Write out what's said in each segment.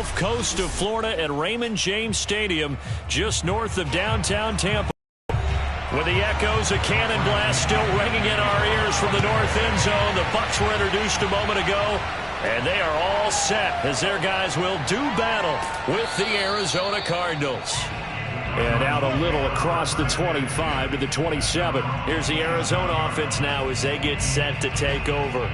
Gulf Coast of Florida at Raymond James Stadium, just north of downtown Tampa. With the echoes of cannon blast still ringing in our ears from the north end zone, the Bucs were introduced a moment ago, and they are all set as their guys will do battle with the Arizona Cardinals. And out a little across the 25 to the 27. Here's the Arizona offense now as they get set to take over.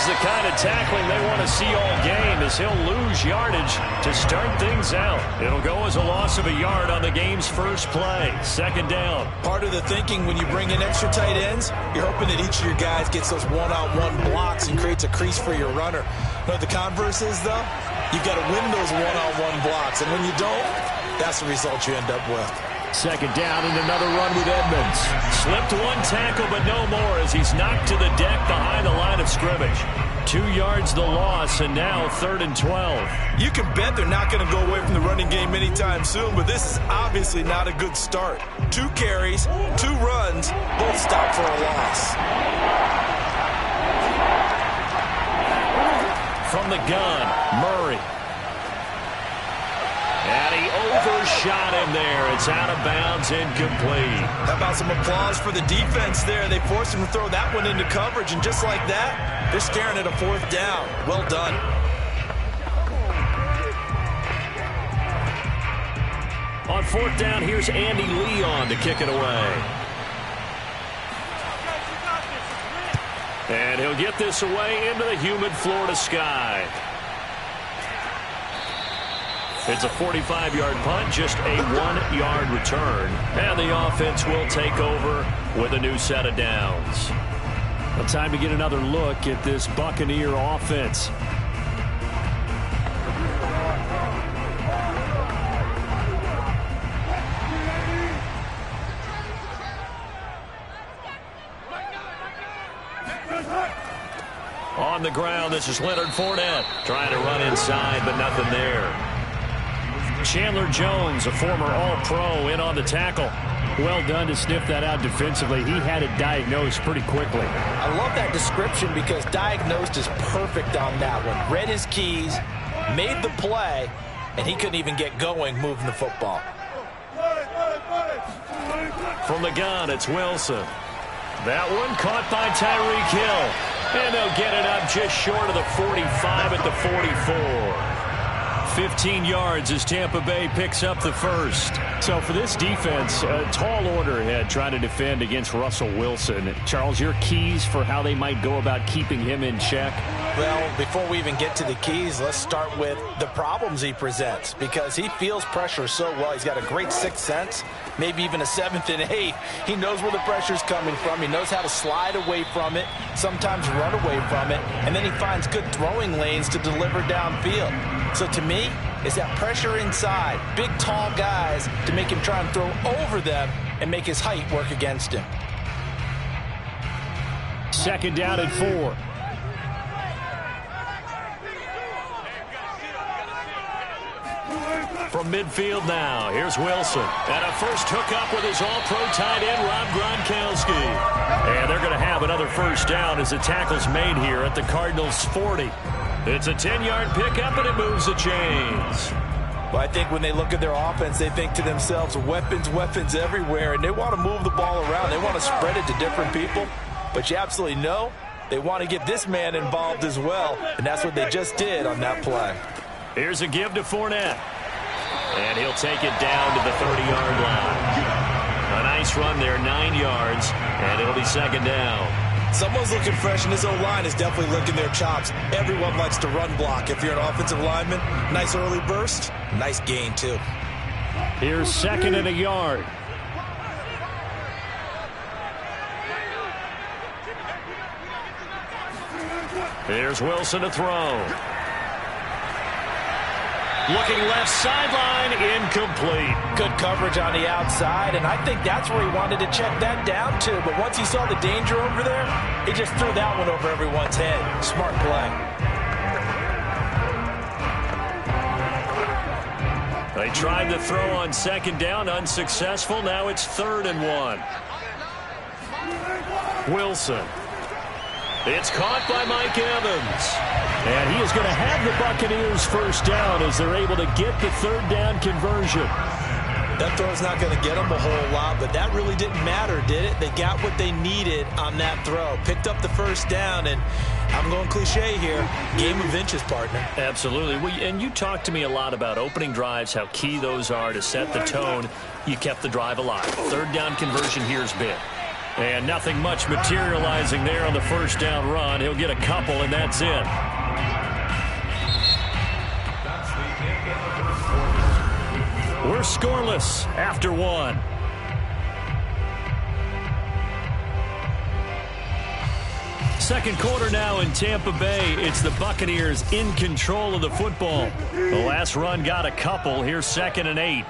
The kind of tackling they want to see all game as he'll lose yardage to start things out. It'll go as a loss of a yard on the game's first play. Second down. Part of the thinking when you bring in extra tight ends, you're hoping that each of your guys gets those one-on-one blocks and creates a crease for your runner. But the converse is, though, you've got to win those one-on-one blocks. And when you don't, that's the result you end up with. Second down and another run with Edmonds. Slipped one tackle, but no more as he's knocked to the deck behind the line of scrimmage. 2 yards the loss, and now 3rd and 12. You can bet they're not going to go away from the running game anytime soon, but this is obviously not a good start. 2 carries, 2 runs, both stopped for a loss. From the gun, Murray. And he overshot him there. It's out of bounds, incomplete. How about some applause for the defense there? They forced him to throw that one into coverage, and just like that, they're staring at a 4th down. Well done. On 4th down, here's Andy Leon to kick it away. And he'll get this away into the humid Florida sky. It's a 45-yard punt, just a 1-yard return. And the offense will take over with a new set of downs. Well, time to get another look at this Buccaneer offense. On the ground, this is Leonard Fournette trying to run inside, but nothing there. Chandler Jones, a former All-Pro, in on the tackle. Well done to sniff that out defensively. He had it diagnosed pretty quickly. I love that description because diagnosed is perfect on that one. Read his keys, made the play, and he couldn't even get going moving the football. From the gun, it's Wilson. That one caught by Tyreek Hill. And they'll get it up just short of the 45 at the 44. 15 yards as Tampa Bay picks up the first. So for this defense, a tall order ahead trying to defend against Russell Wilson. Charles, your keys for how they might go about keeping him in check? Well, before we even get to the keys, let's start with the problems he presents because he feels pressure so well. He's got a great sixth sense, maybe even a 7th and 8th. He knows where the pressure's coming from. He knows how to slide away from it, sometimes run away from it, and then he finds good throwing lanes to deliver downfield. So to me, it's that pressure inside, big, tall guys to make him try and throw over them and make his height work against him. Second down and 4. From midfield now, here's Wilson. And a first hookup with his all-pro tight end, Rob Gronkowski. And they're going to have another first down as the tackle's made here at the Cardinals' 40. It's a 10-yard pickup, and it moves the chains. Well, I think when they look at their offense, they think to themselves, weapons, weapons everywhere, and they want to move the ball around. They want to spread it to different people. But you absolutely know they want to get this man involved as well, and that's what they just did on that play. Here's a give to Fournette. And he'll take it down to the 30-yard line. A nice run there, 9 yards, and it'll be second down. Someone's looking fresh, and his O-line is definitely licking their chops. Everyone likes to run block. If you're an offensive lineman, nice early burst, nice gain, too. Here's second and a yard. Here's Wilson to throw. Looking left sideline, incomplete. Good coverage on the outside, and I think that's where he wanted to check that down to. But once he saw the danger over there, he just threw that one over everyone's head. Smart play. They tried to throw on second down, unsuccessful. Now it's 3rd and 1. Wilson. It's caught by Mike Evans. And he is going to have the Buccaneers first down as they're able to get the 3rd down conversion. That throw's not going to get them a whole lot, but that really didn't matter, did it? They got what they needed on that throw. Picked up the first down, and I'm going cliche here, game of inches, partner. Absolutely. And you talked to me a lot about opening drives, how key those are to set the tone. You kept the drive alive. 3rd down conversion here is big. And nothing much materializing there on the first down run. He'll get a couple, and that's it. We're scoreless after 1. Second quarter now in Tampa Bay. It's the Buccaneers in control of the football. The last run got a couple. Here's 2nd and 8.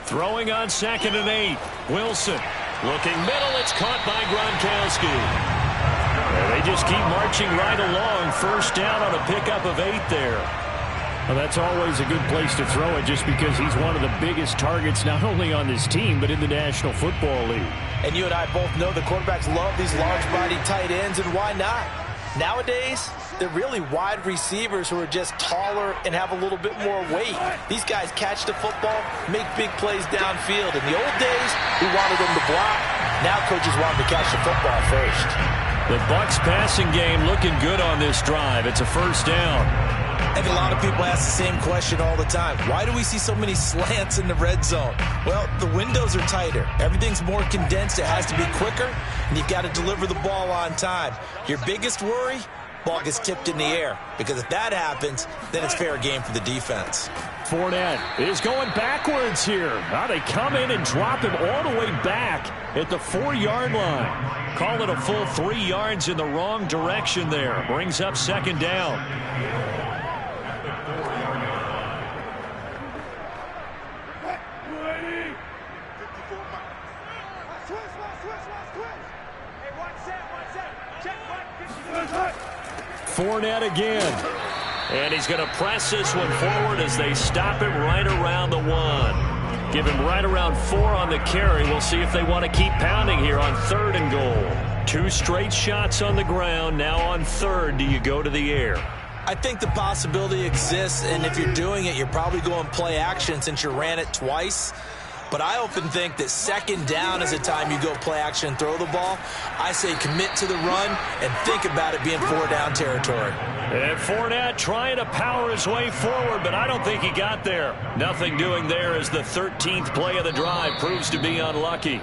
Throwing on 2nd and 8. Wilson looking middle. It's caught by Gronkowski. They just keep marching right along. First down on a pickup of 8 there. Well, that's always a good place to throw it just because he's one of the biggest targets not only on this team but in the National Football League. And you and I both know the quarterbacks love these large-bodied tight ends, and why not? Nowadays, they're really wide receivers who are just taller and have a little bit more weight. These guys catch the football, make big plays downfield. In the old days, we wanted them to block. Now coaches want them to catch the football first. The Bucs passing game looking good on this drive. It's a first down. And a lot of people ask the same question all the time. Why do we see so many slants in the red zone? Well, the windows are tighter. Everything's more condensed. It has to be quicker, and you've got to deliver the ball on time. Your biggest worry? Ball gets tipped in the air, because if that happens, then it's fair game for the defense. Fournette is going backwards here. Now they come in and drop him all the way back at the 4-yard line. Call it a full 3 yards in the wrong direction there. Brings up 2nd down. Fournette again. And he's going to press this one forward as they stop him right around the 1. Give him right around 4 on the carry. We'll see if they want to keep pounding here on 3rd and goal. 2 straight shots on the ground. Now on 3rd, do you go to the air? I think the possibility exists, and if you're doing it, you're probably going play action since you ran it twice. But I often think that 2nd down is the time you go play action and throw the ball. I say commit to the run and think about it being 4-down territory. And Fournette trying to power his way forward, but I don't think he got there. Nothing doing there as the 13th play of the drive proves to be unlucky.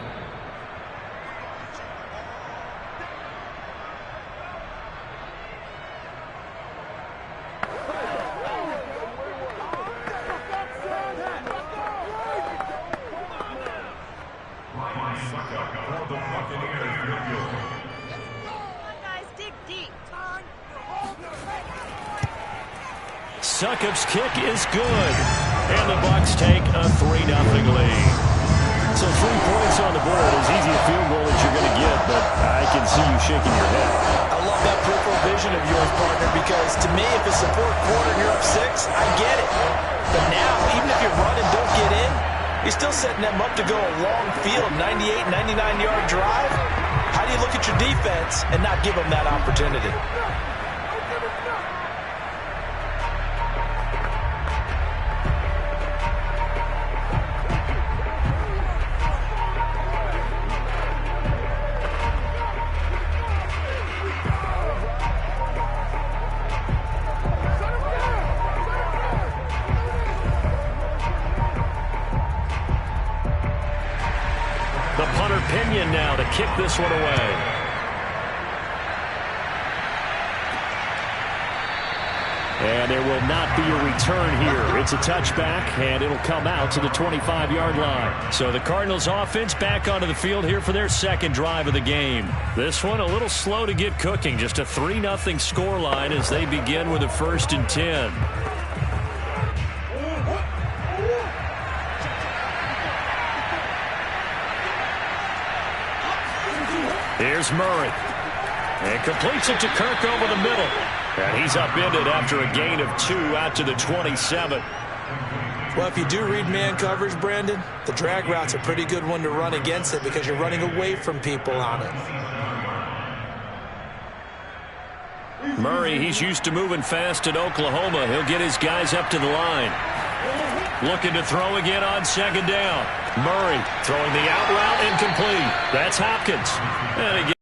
Succop's kick is good. And the Bucs take a 3-0 lead. So 3 points on the board, as easy a field goal as you're going to get, but I can see you shaking your head. I love that peripheral vision of yours, partner, because to me, if it's a 4th quarter and you're up 6, I get it. But now, even if you run and don't get in, you're still setting them up to go a long field, 98, 99-yard drive. How do you look at your defense and not give them that opportunity? The punter Pinion now to kick this one away. And there will not be a return here. It's a touchback, and it'll come out to the 25-yard line. So the Cardinals offense back onto the field here for their second drive of the game. This one a little slow to get cooking. Just a 3-0 scoreline as they begin with a 1st and 10. Here's Murray. And completes it to Kirk over the middle. And he's upended after a gain of 2 out to the 27. Well, if you do read man coverage, Brandon, the drag route's a pretty good one to run against it because you're running away from people on it. Murray, he's used to moving fast at Oklahoma. He'll get his guys up to the line. Looking to throw again on 2nd down. Murray throwing the out route incomplete. That's Hopkins. And again,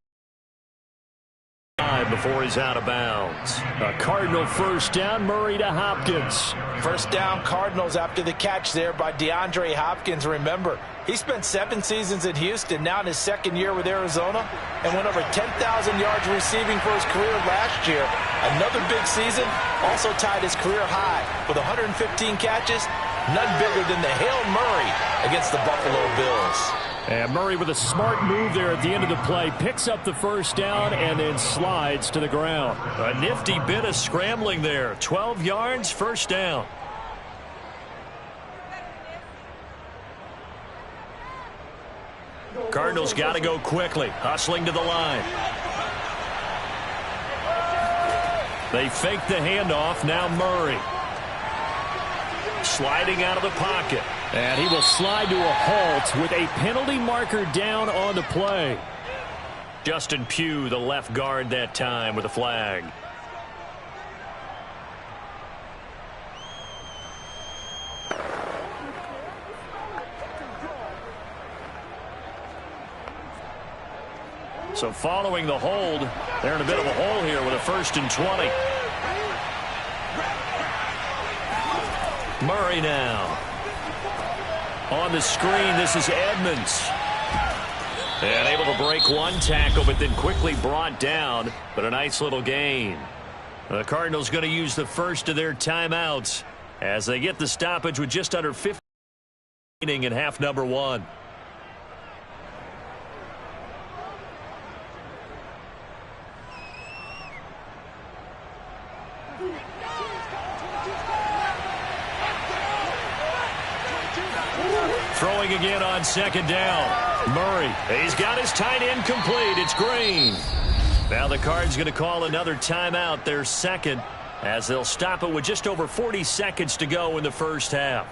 before he's out of bounds. A Cardinal 1st down, Murray to Hopkins. 1st down Cardinals after the catch there by DeAndre Hopkins. Remember, he spent 7 seasons in Houston, now in his 2nd year with Arizona, and went over 10,000 yards receiving for his career last year. Another big season, also tied his career high with 115 catches, none bigger than the Hail Murray against the Buffalo Bills. And Murray with a smart move there at the end of the play. Picks up the 1st down and then slides to the ground. A nifty bit of scrambling there. 12 yards, 1st down. Cardinals got to go quickly. Hustling to the line. They fake the handoff. Now Murray. Sliding out of the pocket. And he will slide to a halt with a penalty marker down on the play. Justin Pugh, the left guard that time with a flag. So following the hold, they're in a bit of a hole here with a 1st and 20. Murray now. On the screen, this is Edmonds. And able to break one tackle, but then quickly brought down. But a nice little gain. The Cardinals going to use the first of their timeouts as they get the stoppage with just under 15 in half number 1. Throwing again on 2nd down. Murray, he's got his tight end complete. It's Green. Now the Cards going to call another timeout, their 2nd, as they'll stop it with just over 40 seconds to go in the 1st half.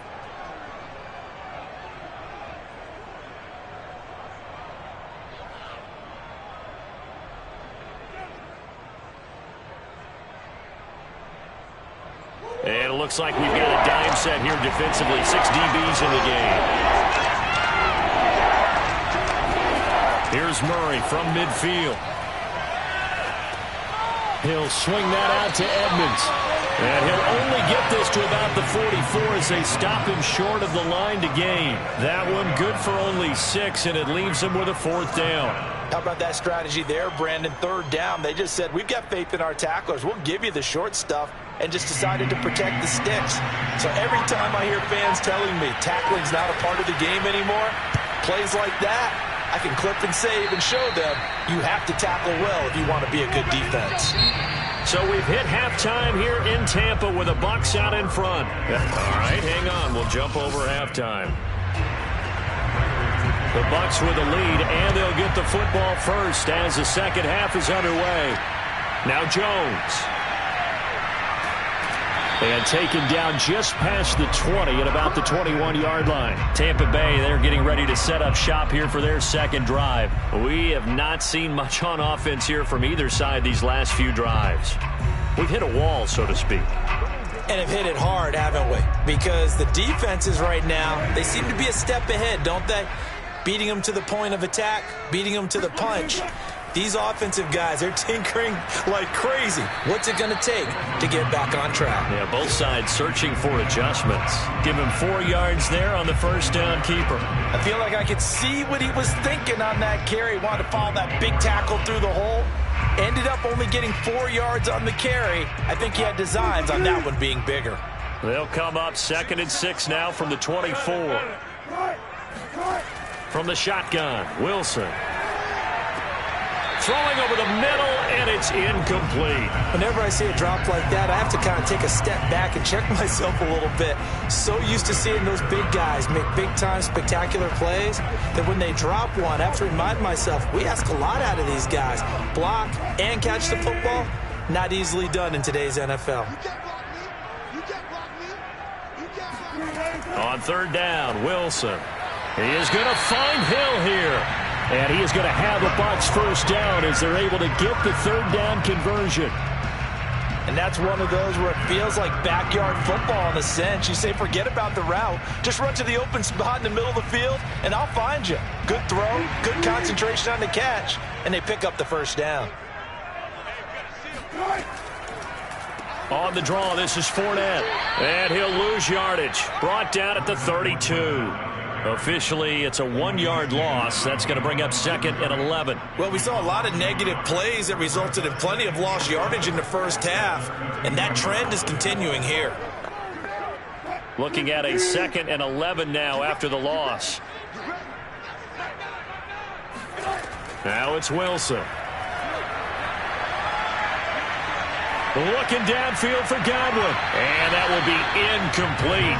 And it looks like we've got a dime set here defensively. 6 DBs in the game. Here's Murray from midfield. He'll swing that out to Edmonds. And he'll only get this to about the 44 as they stop him short of the line to gain. That one good for only 6, and it leaves him with a 4th down. How about that strategy there, Brandon? 3rd down. They just said, we've got faith in our tacklers. We'll give you the short stuff, and just decided to protect the sticks. So every time I hear fans telling me tackling's not a part of the game anymore, plays like that, I can clip and save and show them you have to tackle well if you want to be a good defense. So we've hit halftime here in Tampa with the Bucs out in front. All right, hang on. We'll jump over halftime. The Bucs with the lead, and they'll get the football first as the 2nd half is underway. Now Jones. And taken down just past the 20 at about the 21-yard line. Tampa Bay, they're getting ready to set up shop here for their 2nd drive. We have not seen much on offense here from either side these last few drives. We've hit a wall, so to speak. And have hit it hard, haven't we? Because the defenses right now, they seem to be a step ahead, don't they? Beating them to the point of attack, beating them to the punch. These offensive guys, they're tinkering like crazy. What's it going to take to get back on track? Yeah, both sides searching for adjustments. Give him 4 yards there on the first down keeper. I feel like I could see what he was thinking on that carry. Wanted to follow that big tackle through the hole. Ended up only getting 4 yards on the carry. I think he had designs on that one being bigger. They'll come up 2nd and 6 now from the 24. From the shotgun, Wilson. Throwing over the middle, and it's incomplete. Whenever I see a drop like that, I have to kind of take a step back and check myself a little bit. So used to seeing those big guys make big-time spectacular plays that when they drop one, I have to remind myself, we ask a lot out of these guys. Block and catch the football, not easily done in today's NFL. On 3rd down, Wilson. He is going to find Hill here. And he is going to have a Bucs first down as they're able to get the 3rd down conversion. And that's one of those where it feels like backyard football in a sense. You say, forget about the route. Just run to the open spot in the middle of the field, and I'll find you. Good throw, good concentration on the catch, and they pick up the first down. On the draw, this is Fournette. And he'll lose yardage. Brought down at the 32. Officially, it's a 1-yard loss. That's going to bring up 2nd and 11. Well, we saw a lot of negative plays that resulted in plenty of lost yardage in the first half, and that trend is continuing here. Looking at a 2nd and 11 now after the loss. Now it's Wilson. Looking downfield for Godwin. And that will be incomplete.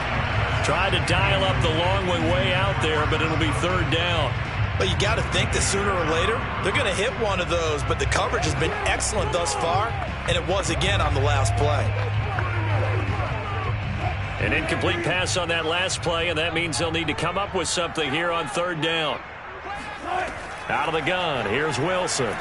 Tried to dial up the long way out there, but it'll be 3rd down. But you got to think that sooner or later, they're going to hit one of those. But the coverage has been excellent thus far, and it was again on the last play. An incomplete pass on that last play, and that means they'll need to come up with something here on 3rd down. Out of the gun, here's Wilson.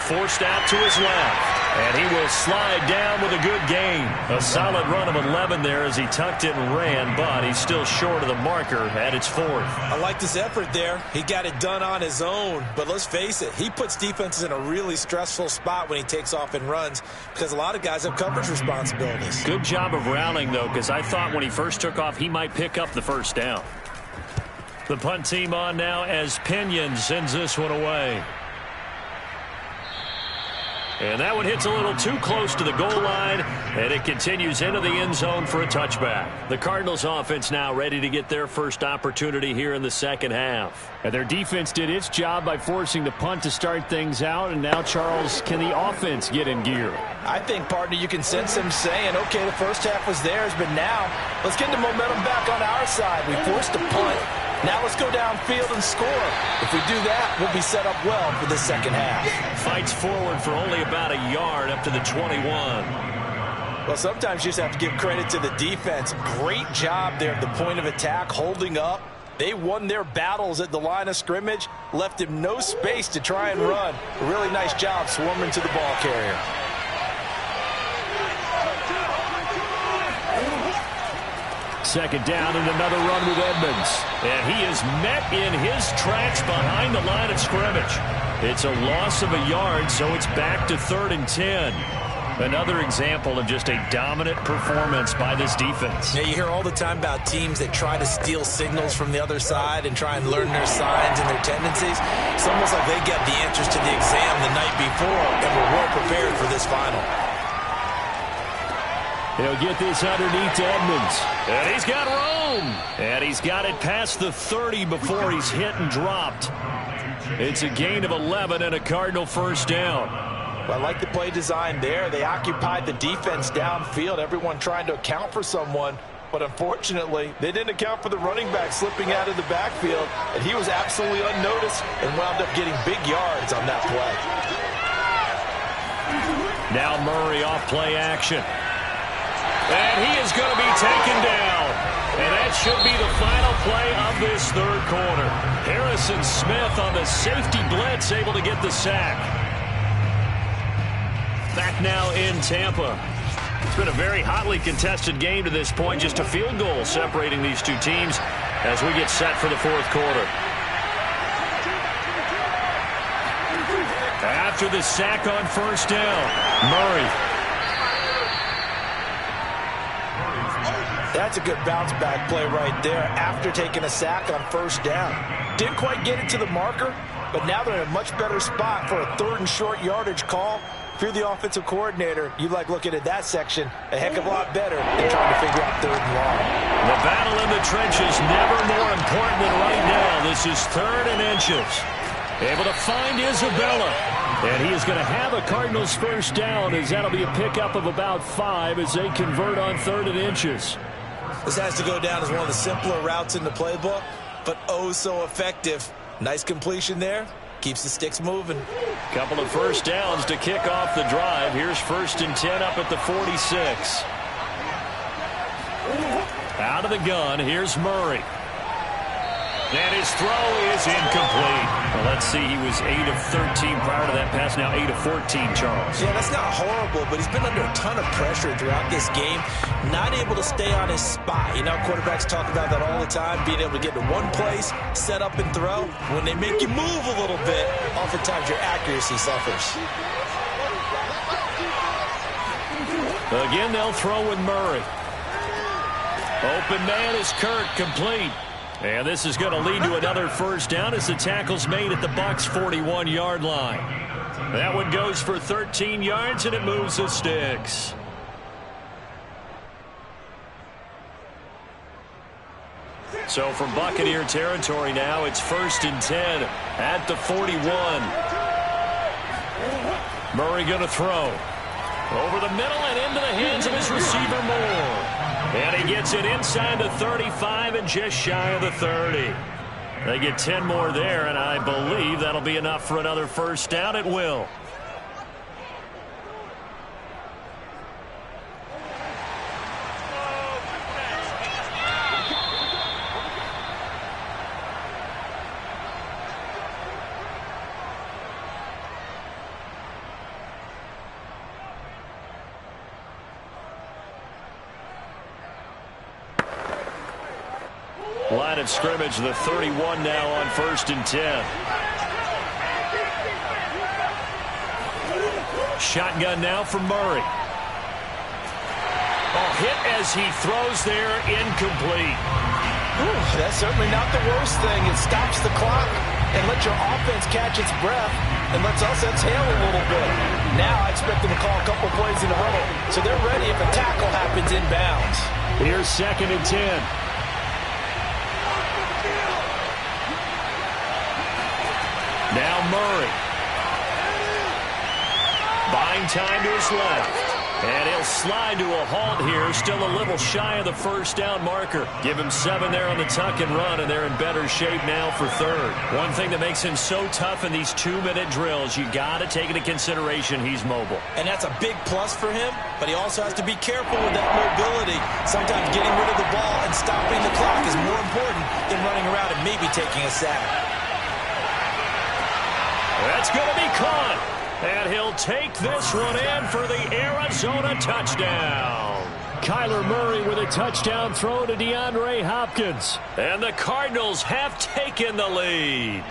Forced out to his left. And he will slide down with a good gain. A solid run of 11 there as he tucked it and ran, but he's still short of the marker at its 4th. I like this effort there. He got it done on his own. But let's face it, he puts defenses in a really stressful spot when he takes off and runs because a lot of guys have coverage responsibilities. Good job of routing, though, because I thought when he first took off, he might pick up the first down. The punt team on now as Pinion sends this one away. And that one hits a little too close to the goal line, and it continues into the end zone for a touchback. The Cardinals offense now ready to get their first opportunity here in the second half. And their defense did its job by forcing the punt to start things out, and now, Charles, can the offense get in gear? I think, partner, you can sense them saying, okay, the first half was theirs, but now let's get the momentum back on our side. We forced a punt. Now let's go downfield and score. If we do that, we'll be set up well for the second half. Fights forward for only about a yard up to the 21. Well, sometimes you just have to give credit to the defense. Great job there at the point of attack, holding up. They won their battles at the line of scrimmage, left him no space to try and run. A really nice job swarming to the ball carrier. Second down and another run with Edmonds. And he is met in his tracks behind the line of scrimmage. It's a loss of a yard, so it's back to 3rd and 10. Another example of just a dominant performance by this defense. Yeah, you hear all the time about teams that try to steal signals from the other side and try and learn their signs and their tendencies. It's almost like they get the answers to the exam the night before and were well prepared for this final. He'll get this underneath to Edmonds. And he's got room. And he's got it past the 30 before he's hit and dropped. It's a gain of 11 and a Cardinal first down. Well, I like the play design there. They occupied the defense downfield, everyone trying to account for someone. But unfortunately, they didn't account for the running back slipping out of the backfield. And he was absolutely unnoticed and wound up getting big yards on that play. Now Murray off play action. And he is going to be taken down. And that should be the final play of this third quarter. Harrison Smith on the safety blitz, able to get the sack. Back now in Tampa. It's been a very hotly contested game to this point. Just a field goal separating these two teams as we get set for the fourth quarter. After the sack on first down, Murray. That's a good bounce-back play right there after taking a sack on first down. Didn't quite get it to the marker, but now they're in a much better spot for a 3rd and short yardage call. If you're the offensive coordinator, you like looking at that section a heck of a lot better than trying to figure out 3rd and long. The battle in the trenches never more important than right now. This is 3rd and inches. Able to find Isabella. And he is going to have a Cardinals first down, as that'll be a pickup of about 5 as they convert on 3rd and inches. This has to go down as one of the simpler routes in the playbook, but oh so effective. Nice completion there. Keeps the sticks moving. Couple of first downs to kick off the drive. Here's 1st and 10 up at the 46. Out of the gun, here's Murray. And his throw is incomplete. Well, let's see, he was 8 of 13 prior to that pass, now 8 of 14, Charles. Yeah, that's not horrible, but he's been under a ton of pressure throughout this game, not able to stay on his spot. You know, quarterbacks talk about that all the time, being able to get to one place, set up and throw. When they make you move a little bit, oftentimes your accuracy suffers. Again, they'll throw with Murray. Open man is Kirk, complete. And this is going to lead to another first down as the tackle's made at the Bucs' 41-yard line. That one goes for 13 yards, and it moves the sticks. So from Buccaneer territory now, it's 1st and 10 at the 41. Murray going to throw. Over the middle and into the hands of his receiver Moore. And he gets it inside the 35 and just shy of the 30. They get 10 more there, and I believe that'll be enough for another first down. It will. Line of scrimmage, the 31 now on 1st and 10. Shotgun now for Murray. Oh, hit as he throws there, incomplete. Ooh, that's certainly not the worst thing. It stops the clock and lets your offense catch its breath and lets us exhale a little bit. Now I expect them to call a couple plays in a row, so they're ready if a tackle happens inbounds. Here's 2nd and 10. Now Murray. Buying time to his left. And he'll slide to a halt here. Still a little shy of the first down marker. Give him 7 there on the tuck and run, and they're in better shape now for 3rd. One thing that makes him so tough in these 2-minute drills, you got to take into consideration he's mobile. And that's a big plus for him, but he also has to be careful with that mobility. Sometimes getting rid of the ball and stopping the clock is more important than running around and maybe taking a sack. That's going to be caught. And he'll take this one in for the Arizona touchdown. Kyler Murray with a touchdown throw to DeAndre Hopkins. And the Cardinals have taken the lead.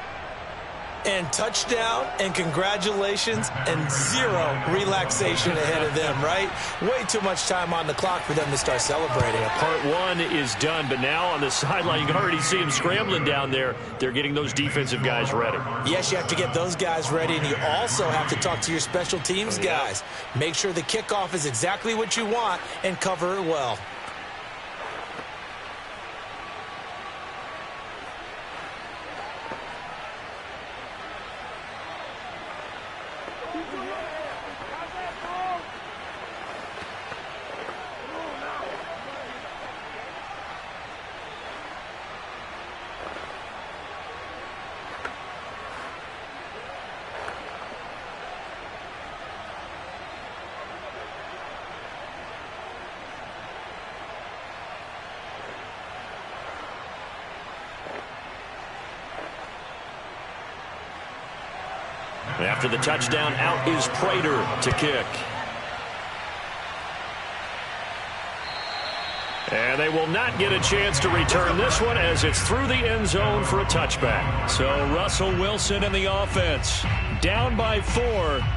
And touchdown and congratulations and 0 relaxation ahead of them, right? Way too much time on the clock for them to start celebrating. Part 1 is done, but now on the sideline, you can already see them scrambling down there. They're getting those defensive guys ready. Yes, you have to get those guys ready, and you also have to talk to your special teams guys. Make sure the kickoff is exactly what you want and cover it well. After the touchdown, out is Prater to kick. And they will not get a chance to return this one as it's through the end zone for a touchback. So Russell Wilson in the offense. Down by 4.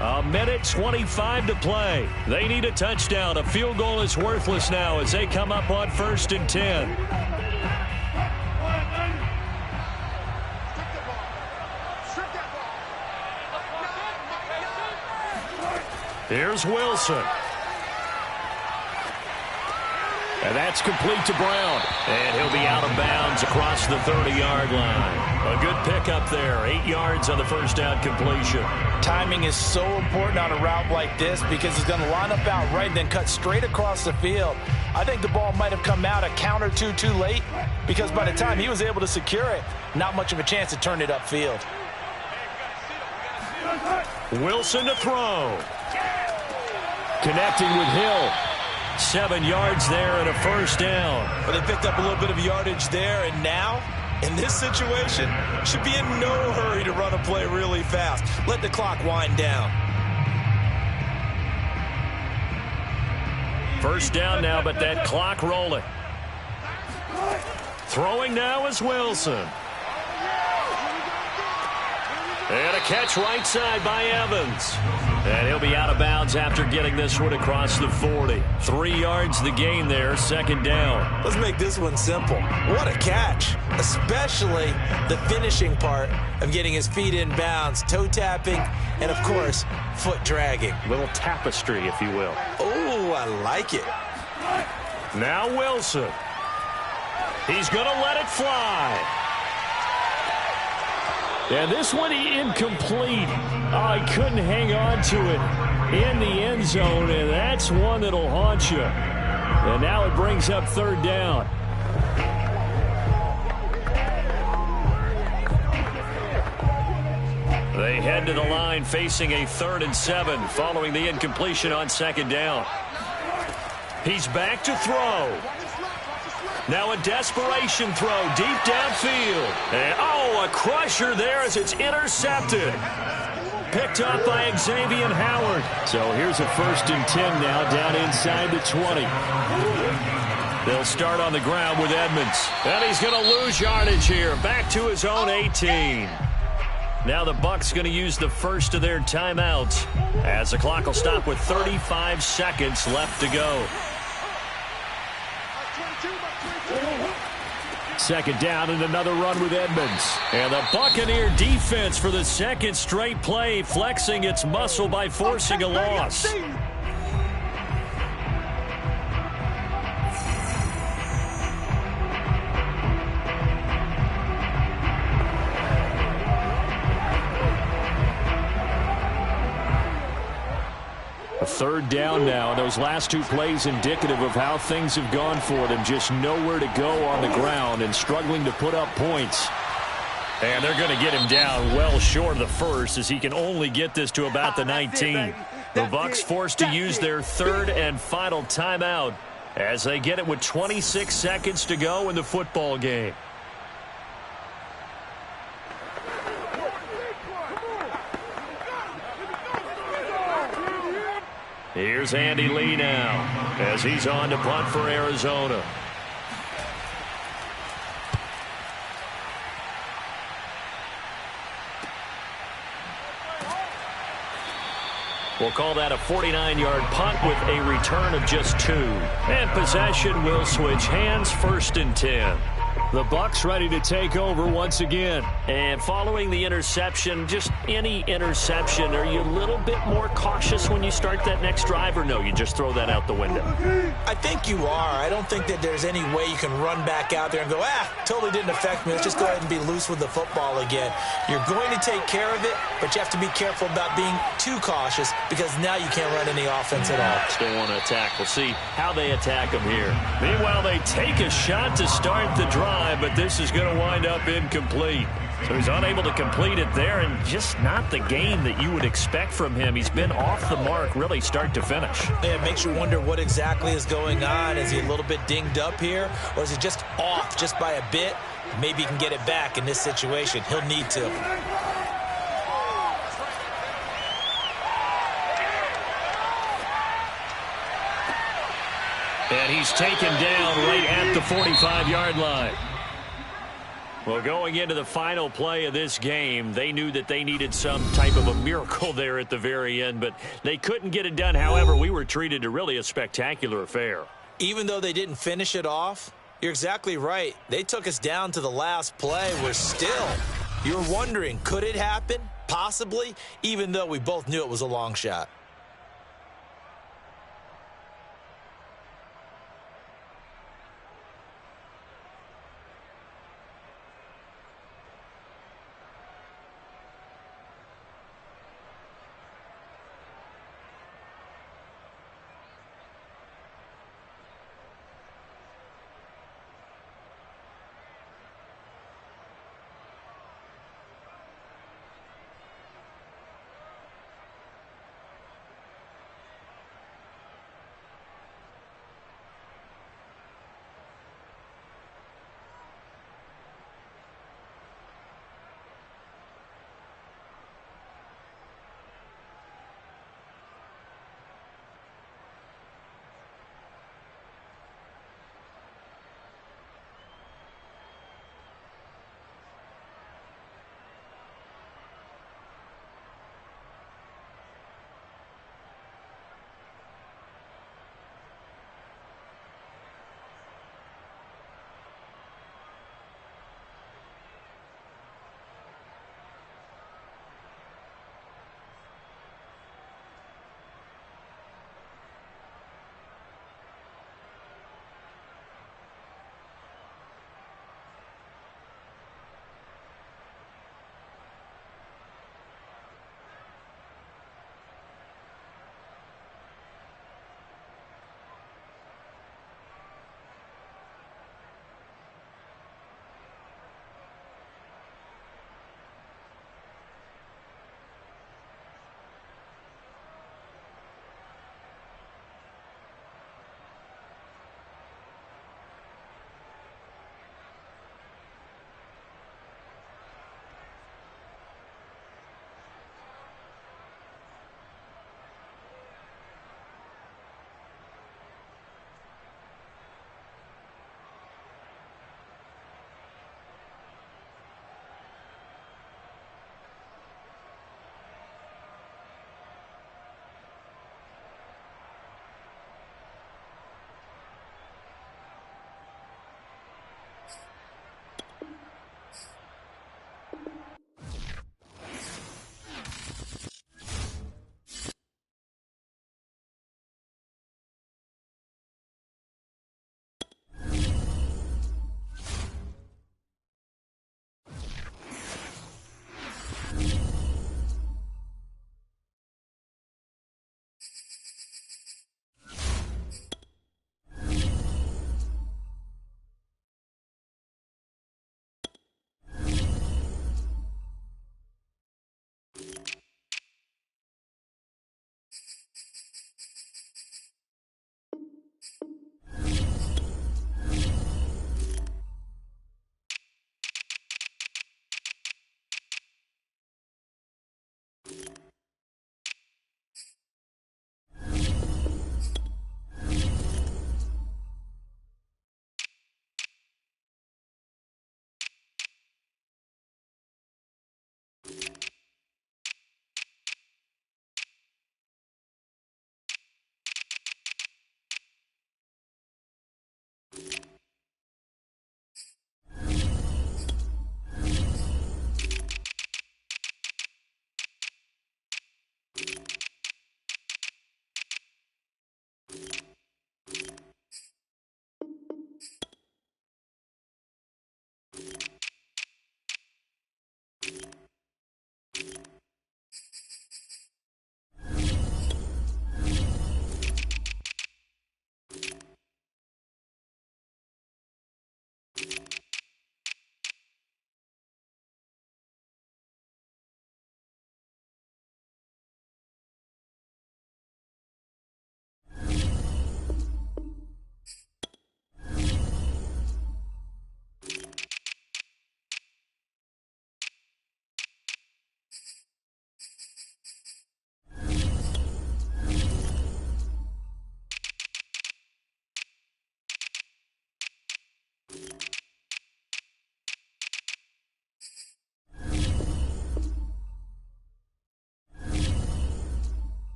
1:25 to play. They need a touchdown. A field goal is worthless now as they come up on 1st and 10. Here's Wilson. And that's complete to Brown. And he'll be out of bounds across the 30-yard line. A good pickup there. 8 yards on the first down completion. Timing is so important on a route like this because he's going to line up out right and then cut straight across the field. I think the ball might have come out a count or two too late because by the time he was able to secure it, not much of a chance to turn it upfield. Wilson to throw. Connecting with Hill. 7 yards there and a first down. Well, they picked up a little bit of yardage there, and now, in this situation, should be in no hurry to run a play really fast. Let the clock wind down. First down now, but that clock rolling. Throwing now is Wilson. And a catch right side by Evans. And he'll be out of bounds after getting this one across the 40. 3 yards the gain there, second down. Let's make this one simple. What a catch, especially the finishing part of getting his feet in bounds, toe tapping, and, of course, foot dragging. Little tapestry, if you will. Oh, I like it. Now Wilson. He's going to let it fly. And this one incomplete. Oh, he couldn't hang on to it in the end zone, and that's one that'll haunt you. And now it brings up third down. They head to the line facing a 3rd and 7 following the incompletion on second down. He's back to throw. Now a desperation throw deep downfield. And, oh, a crusher there as it's intercepted. Picked up by Xavier Howard. So here's a 1st and 10 now down inside the 20. They'll start on the ground with Edmonds. And he's going to lose yardage here. Back to his own 18. Now the Bucs going to use the first of their timeouts as the clock will stop with 35 seconds left to go. Second down and another run with Edmonds. And the Buccaneer defense for the second straight play flexing its muscle by forcing a loss. A third down now. Those last 2 plays indicative of how things have gone for them. Just nowhere to go on the ground and struggling to put up points. And they're going to get him down well short of the first as he can only get this to about the 19. The Bucs forced to use their 3rd and final timeout as they get it with 26 seconds to go in the football game. Here's Andy Lee now as he's on to punt for Arizona. We'll call that a 49-yard punt with a return of just 2. And possession will switch hands, 1st and 10. The Bucs ready to take over once again. And following the interception, just any interception, are you a little bit more cautious when you start that next drive, or no, you just throw that out the window? I think you are. I don't think that there's any way you can run back out there and go, totally didn't affect me. Let's just go ahead and be loose with the football again. You're going to take care of it, but you have to be careful about being too cautious because now you can't run any offense at all. Still want to attack. We'll see how they attack them here. Meanwhile, they take a shot to start the drive, but this is going to wind up incomplete. So he's unable to complete it there, and just not the game that you would expect from him. He's been off the mark really start to finish. Yeah, it makes you wonder what exactly is going on. Is he a little bit dinged up here, or is he just off just by a bit? Maybe he can get it back in this situation. He'll need to. And he's taken down right at the 45-yard line. Well, going into the final play of this game, they knew that they needed some type of a miracle there at the very end, but they couldn't get it done. However, we were treated to really a spectacular affair. Even though they didn't finish it off, you're exactly right. They took us down to the last play. We're still, you're wondering, could it happen? Possibly, even though we both knew it was a long shot.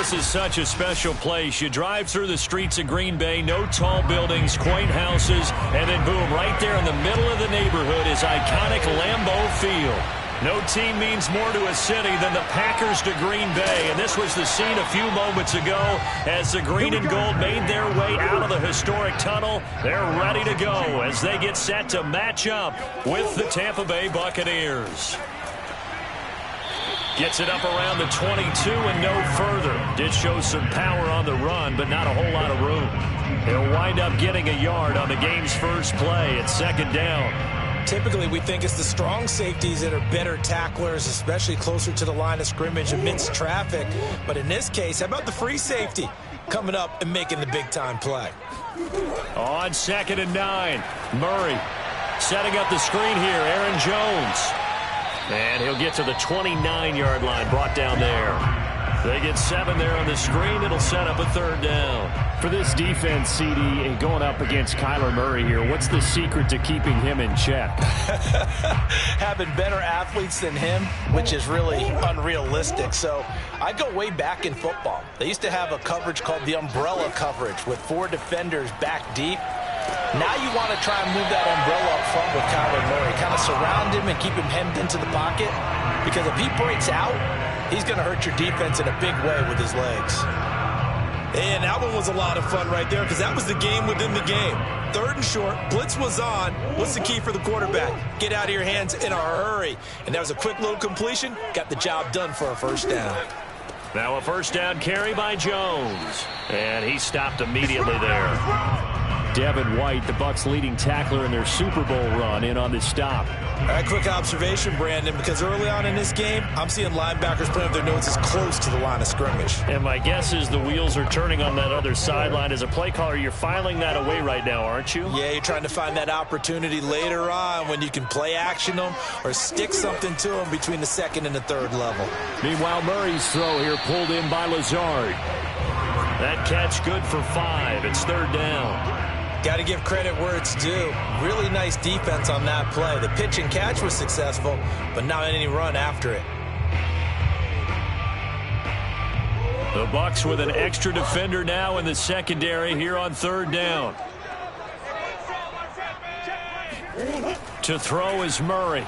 This is such a special place. You drive through the streets of Green Bay, no tall buildings, quaint houses, and then boom, right there in the middle of the neighborhood is iconic Lambeau Field. No team means more to a city than the Packers to Green Bay, and this was the scene a few moments ago as the green and gold made their way out of the historic tunnel. They're ready to go as they get set to match up with the Tampa Bay Buccaneers. Gets it up around the 22 and no further. Did show some power on the run, but not a whole lot of room. He'll wind up getting a yard on the game's first play at second down. Typically, we think it's the strong safeties that are better tacklers, especially closer to the line of scrimmage amidst traffic. But in this case, how about the free safety coming up and making the big-time play? On 2nd and 9, Murray setting up the screen here. Aaron Jones. And he'll get to the 29-yard line, brought down there. They get 7 there on the screen. It'll set up a third down. For this defense, CD, and going up against Kyler Murray here, what's the secret to keeping him in check? Having better athletes than him, which is really unrealistic. So I go way back in football. They used to have a coverage called the umbrella coverage with 4 defenders back deep. Now you want to try and move that umbrella up front with Kyler Murray. Kind of surround him and keep him hemmed into the pocket. Because if he breaks out, he's going to hurt your defense in a big way with his legs. And that one was a lot of fun right there because that was the game within the game. 3rd and short, blitz was on. What's the key for the quarterback? Get out of your hands in a hurry. And that was a quick little completion. Got the job done for a first down. Now a first down carry by Jones. And he stopped immediately there. Devin White, the Bucs' leading tackler in their Super Bowl run, in on this stop. All right, quick observation, Brandon, because early on in this game, I'm seeing linebackers putting up their noses close to the line of scrimmage. And my guess is the wheels are turning on that other sideline. As a play caller, you're filing that away right now, aren't you? Yeah, you're trying to find that opportunity later on when you can play action them or stick something to them between the 2nd and the 3rd level. Meanwhile, Murray's throw here pulled in by Lazard. That catch good for 5. It's 3rd down. Got to give credit where it's due. Really nice defense on that play. The pitch and catch was successful, but not any run after it. The Bucs with an extra defender now in the secondary here on 3rd down. To throw is Murray.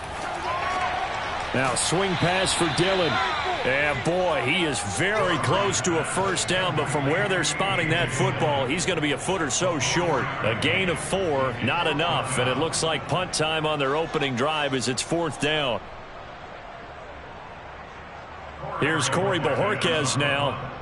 Now swing pass for Dillon. And boy, he is very close to a first down, but from where they're spotting that football, he's going to be a foot or so short. A gain of 4, not enough, and it looks like punt time on their opening drive as it's 4th down. Here's Corey Bojorquez now.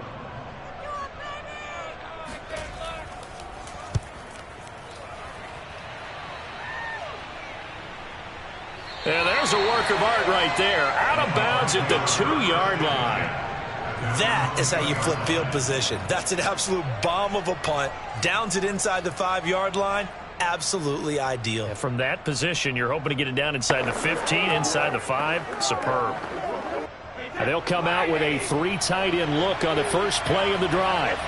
And there's a work of art right there. Out of bounds at the 2-yard line. That is how you flip field position. That's an absolute bomb of a punt. Downs it inside the 5-yard line. Absolutely ideal. And from that position, you're hoping to get it down inside the 15, inside the 5. Superb. And they'll come out with a 3 tight end look on the first play of the drive.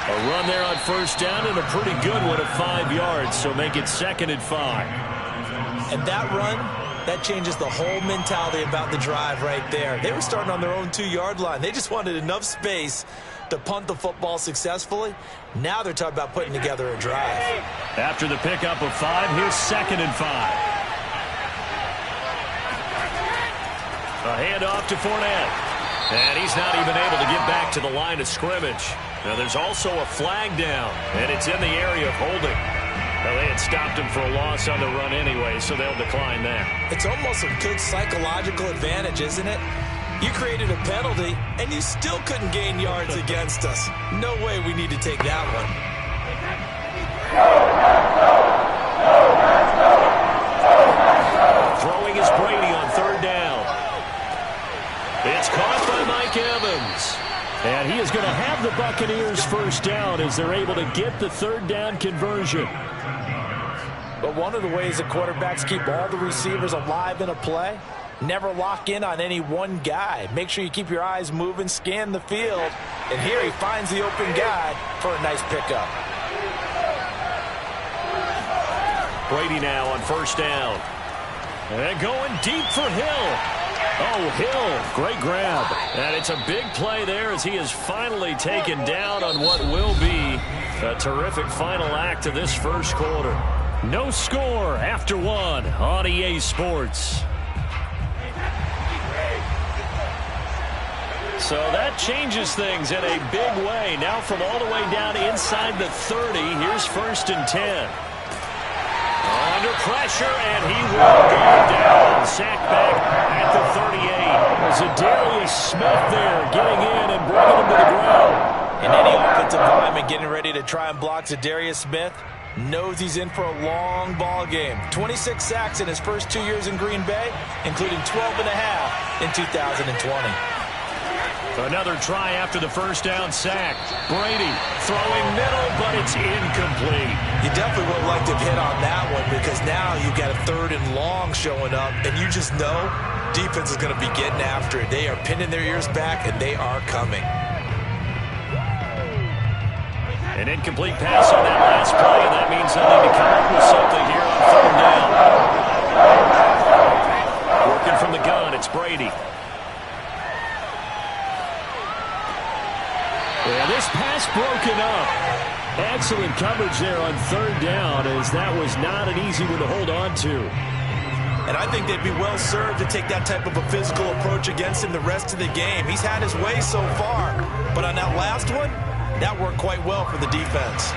A run there on first down and a pretty good one at 5 yards, so make it 2nd and 5. And that run, that changes the whole mentality about the drive right there. They were starting on their own 2-yard line. They just wanted enough space to punt the football successfully. Now they're talking about putting together a drive. After the pickup of 5, here's 2nd and 5. A handoff to Fournette. And he's not even able to get back to the line of scrimmage. Now there's also a flag down, and it's in the area of holding. Now they had stopped him for a loss on the run anyway, so they'll decline that. It's almost a good psychological advantage, isn't it? You created a penalty, and you still couldn't gain yards against us. No way we need to take that one. Throwing is Brady on 3rd down. It's caught by Mike Evans. And he is going to have the Buccaneers first down as they're able to get the 3rd down conversion. But one of the ways that quarterbacks keep all the receivers alive in a play, never lock in on any one guy. Make sure you keep your eyes moving, scan the field. And here he finds the open guy for a nice pickup. Brady now on first down. And going deep for Hill. Oh, Hill, great grab. And it's a big play there as he is finally taken down on what will be a terrific final act of this first quarter. No score after one on EA Sports. So that changes things in a big way. Now from all the way down inside the 30, here's 1st and 10. Under pressure, and he will go down. Sacked back at the 38. There's a Darius Smith there getting in and bringing him to the ground. And any offensive lineman getting ready to try and block Darius Smith knows he's in for a long ball game. 26 sacks in his first 2 years in Green Bay, including 12 and a half in 2020. Another try after the first down sack. Brady throwing middle, but it's incomplete. You definitely would have liked to have hit on that one because now you've got a 3rd and long showing up, and you just know defense is going to be getting after it. They are pinning their ears back, and they are coming. An incomplete pass on that last play, and that means they'll need to come up with something here on 3rd down. Working from the gun, it's Brady. Yeah, this pass broken up. Excellent coverage there on 3rd down, as that was not an easy one to hold on to. And I think they'd be well served to take that type of a physical approach against him the rest of the game. He's had his way so far, but on that last one, that worked quite well for the defense.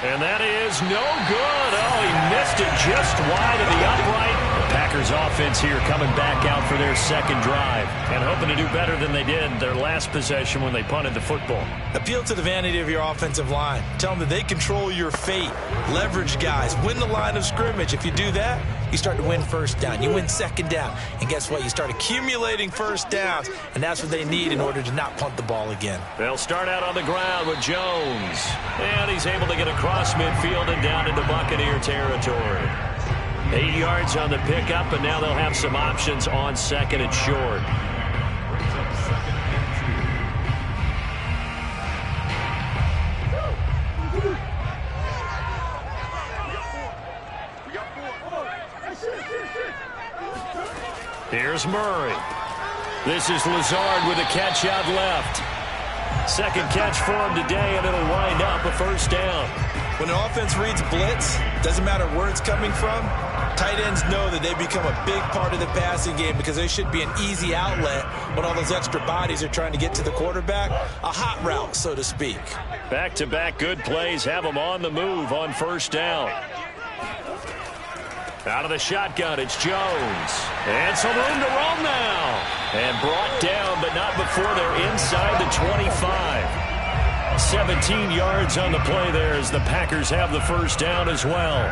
And that is no good. Oh, he missed it just wide of the upright. The Packers offense here coming back out for their second drive and hoping to do better than they did their last possession when they punted the football. Appeal to the vanity of your offensive line. Tell them that they control your fate. Leverage guys. Win the line of scrimmage. If you do that, you start to win 1st down. You win 2nd down. And guess what? You start accumulating 1st downs. And that's what they need in order to not punt the ball again. They'll start out on the ground with Jones. And he's able to get across midfield and down into Buccaneer territory. 8 yards on the pickup, and now they'll have some options on 2nd and short. Here's Murray. This is Lazard with a catch out left. 2nd catch for him today, and it'll wind up a 1st down. When an offense reads blitz, doesn't matter where it's coming from, tight ends know that they become a big part of the passing game because they should be an easy outlet when all those extra bodies are trying to get to the quarterback. A hot route, so to speak. Back-to-back good plays have them on the move on 1st down. Out of the shotgun, it's Jones. And some room to roam now. And brought down, but not before they're inside the 25. 17 yards on the play there as the Packers have the 1st down as well.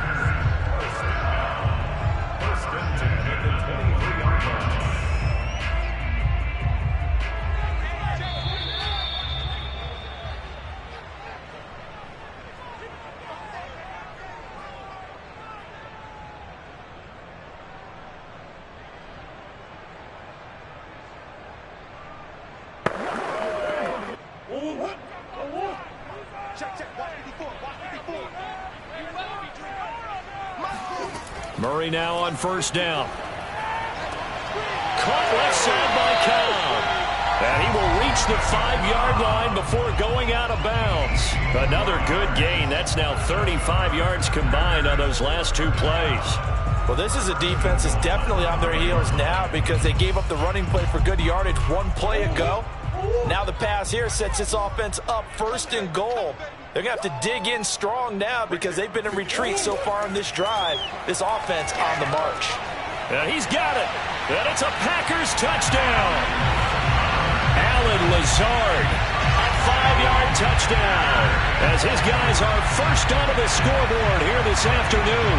Murray now on 1st down. Caught left side by Cobb. And he will reach the 5-yard line before going out of bounds. Another good gain. That's now 35 yards combined on those last 2 plays. Well, this is a defense that's definitely on their heels now because they gave up the running play for good yardage 1 play ago. Now the pass here sets this offense up 1st and goal. They're going to have to dig in strong now because they've been in retreat so far in this drive. This offense on the march. And he's got it. And it's a Packers touchdown. Allen Lazard, a 5-yard touchdown. As his guys are first onto the scoreboard here this afternoon.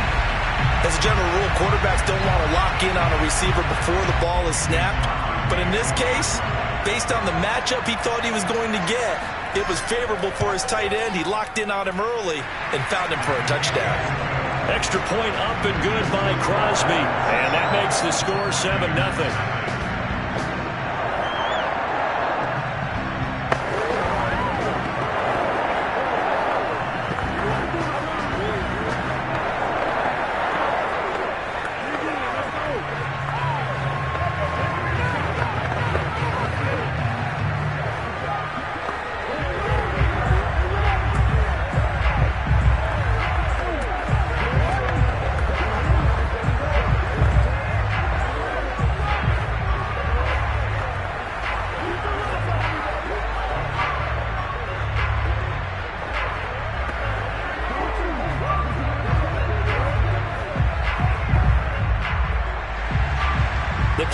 As a general rule, quarterbacks don't want to lock in on a receiver before the ball is snapped. But in this case, based on the matchup he thought he was going to get, it was favorable for his tight end. He locked in on him early and found him for a touchdown. Extra point up and good by Crosby. And that makes the score 7-0.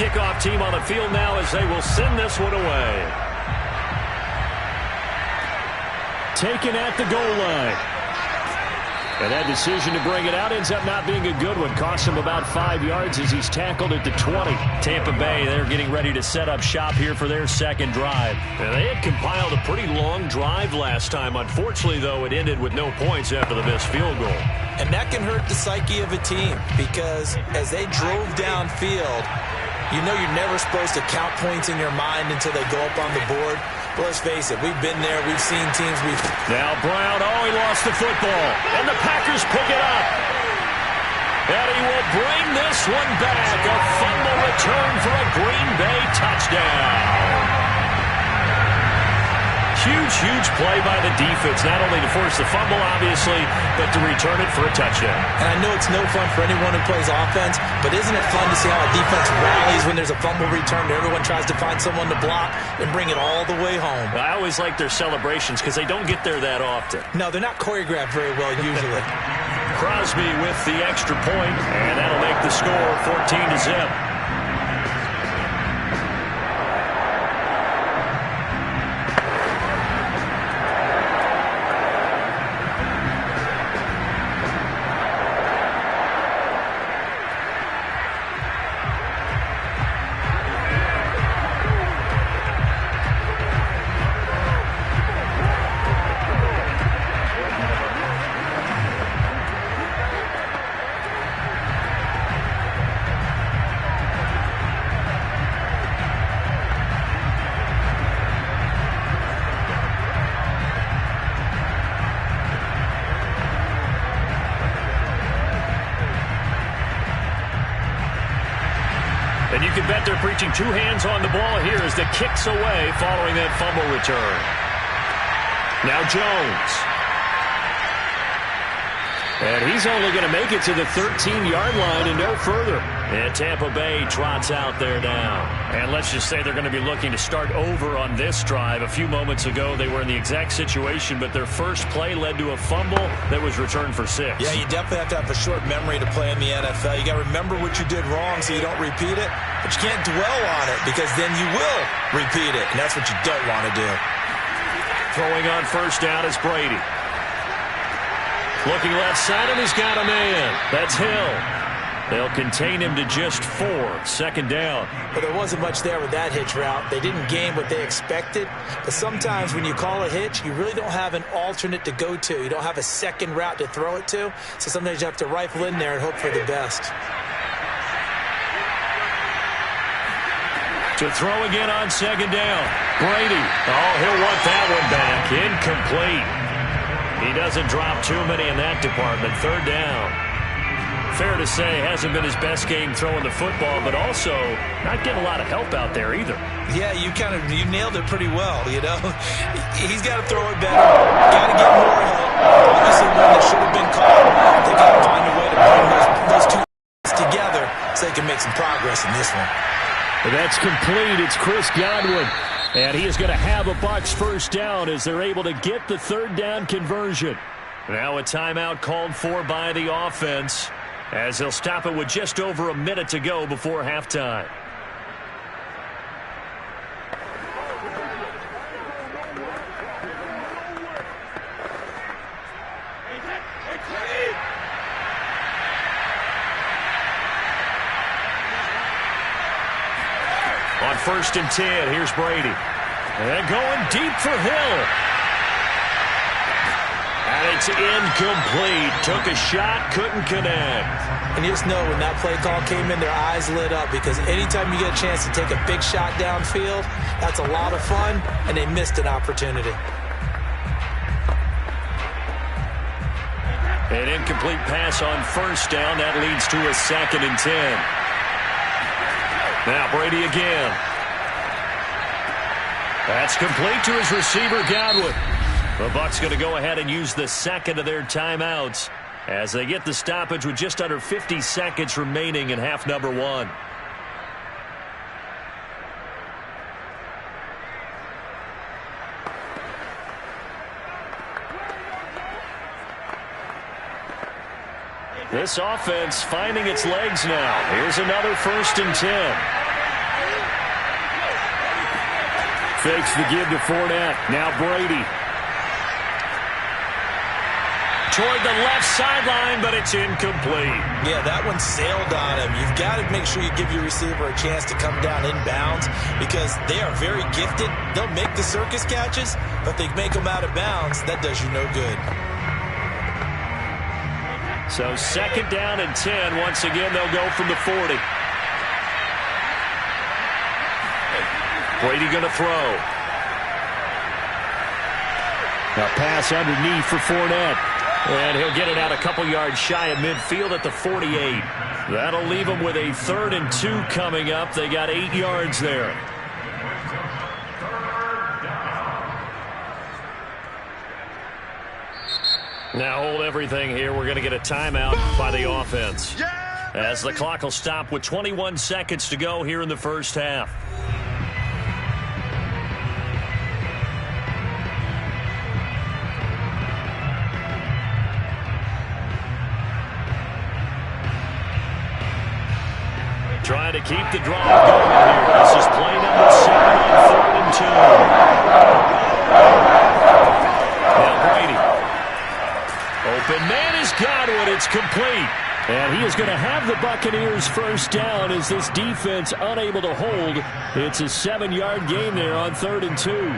kickoff team on the field now as they will send this one away. Taken at the goal line. And that decision to bring it out ends up not being a good one. Costs him about 5 yards as he's tackled at the 20. Tampa Bay, they're getting ready to set up shop here for their second drive. And they had compiled a pretty long drive last time. Unfortunately, though, it ended with no points after the missed field goal. And that can hurt the psyche of a team because as they drove downfield, you know you're never supposed to count points in your mind until they go up on the board. But let's face it, we've been there. We've seen teams. Now Brown, he lost the football. And the Packers pick it up. And he will bring this one back. A fumble return for a Green Bay touchdown. Huge, huge play by the defense, not only to force the fumble, obviously, but to return it for a touchdown. And I know it's no fun for anyone who plays offense, but isn't it fun to see how a defense rallies when there's a fumble return and everyone tries to find someone to block and bring it all the way home? I always like their celebrations because they don't get there that often. No, they're not choreographed very well usually. Crosby with the extra point, and that'll make the score 14-0. And you can bet they're preaching two hands on the ball here as the kick's away following that fumble return. Now Jones. And he's only going to make it to the 13-yard line and no further. And Tampa Bay trots out there now. And let's just say they're going to be looking to start over on this drive. A few moments ago, they were in the exact situation, but their first play led to a fumble that was returned for 6. Yeah, you definitely have to have a short memory to play in the NFL. You got to remember what you did wrong so you don't repeat it, but you can't dwell on it because then you will repeat it, and that's what you don't want to do. Throwing on first down is Brady. Looking left side, and he's got a man. That's Hill. They'll contain him to just 4. Second down. But there wasn't much there with that hitch route. They didn't gain what they expected. But sometimes when you call a hitch, you really don't have an alternate to go to. You don't have a second route to throw it to. So sometimes you have to rifle in there and hope for the best. To throw again on second down. Brady. Oh, he'll want that one back. Incomplete. He doesn't drop too many in that department. Third down. Fair to say, hasn't been his best game throwing the football, but also not getting a lot of help out there either. Yeah, you nailed it pretty well, you know. He's got to throw it better. Got to get more help. Obviously, one that should have been caught. They got to find a way to bring those two together so they can make some progress in this one. That's complete. It's Chris Godwin. And he is going to have a Bucs first down as they're able to get the third down conversion. Now a timeout called for by the offense as they'll stop it with just over a minute to go before halftime. On 1st and 10, here's Brady. And going deep for Hill. And it's incomplete. Took a shot, couldn't connect. And you just know when that play call came in, their eyes lit up because anytime you get a chance to take a big shot downfield, that's a lot of fun, and they missed an opportunity. An incomplete pass on first down. That leads to a 2nd and 10. Now Brady again. That's complete to his receiver, Godwin. The Bucs going to go ahead and use the second of their timeouts as they get the stoppage with just under 50 seconds remaining in half number 1. This offense finding its legs now. Here's another 1st and 10. Fakes the give to Fournette. Now Brady. Toward the left sideline, but it's incomplete. Yeah, that one sailed on him. You've got to make sure you give your receiver a chance to come down inbounds because they are very gifted. They'll make the circus catches, but they make them out of bounds. That does you no good. So 2nd down and 10. Once again, they'll go from the 40. Brady going to throw. A pass underneath for Fournette. And he'll get it out a couple yards shy of midfield at the 48. That'll leave them with a 3rd and 2 coming up. They got 8 yards there. Now hold everything here. We're going to get a timeout by the offense. As the clock will stop with 21 seconds to go here in the first half. Trying to keep the drive going here. This is play number 7 on 3rd and 2. Now Brady. Open man is Godwin. It's complete. And he is going to have the Buccaneers first down as this defense unable to hold. It's a 7-yard gain there on 3rd and 2.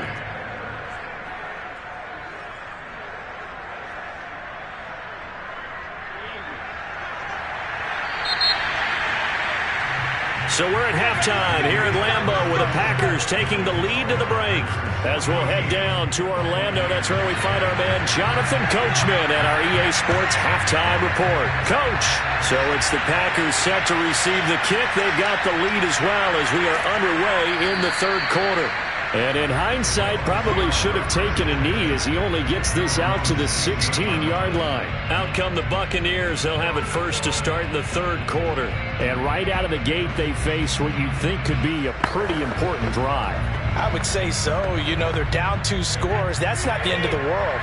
So we're at halftime here at Lambeau with the Packers taking the lead to the break. As we'll head down to Orlando, that's where we find our man Jonathan Coachman at our EA Sports Halftime Report. Coach, so it's the Packers set to receive the kick. They've got the lead as well as we are underway in the 3rd quarter. And in hindsight, probably should have taken a knee as he only gets this out to the 16-yard line. Out come the Buccaneers. They'll have it first to start in the 3rd quarter. And right out of the gate, they face what you think could be a pretty important drive. I would say so. You know, they're down 2 scores. That's not the end of the world.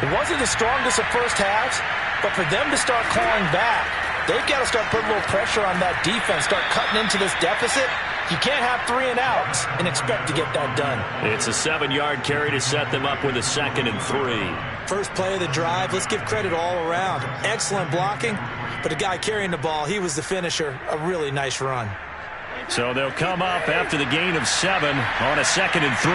It wasn't the strongest of first halves, but for them to start clawing back, they've got to start putting a little pressure on that defense, start cutting into this deficit. You can't have 3 and outs and expect to get that done. It's a 7-yard carry to set them up with a 2nd and 3. First play of the drive, let's give credit all around. Excellent blocking, but the guy carrying the ball, he was the finisher. A really nice run. So they'll come up after the gain of 7 on a 2nd and 3.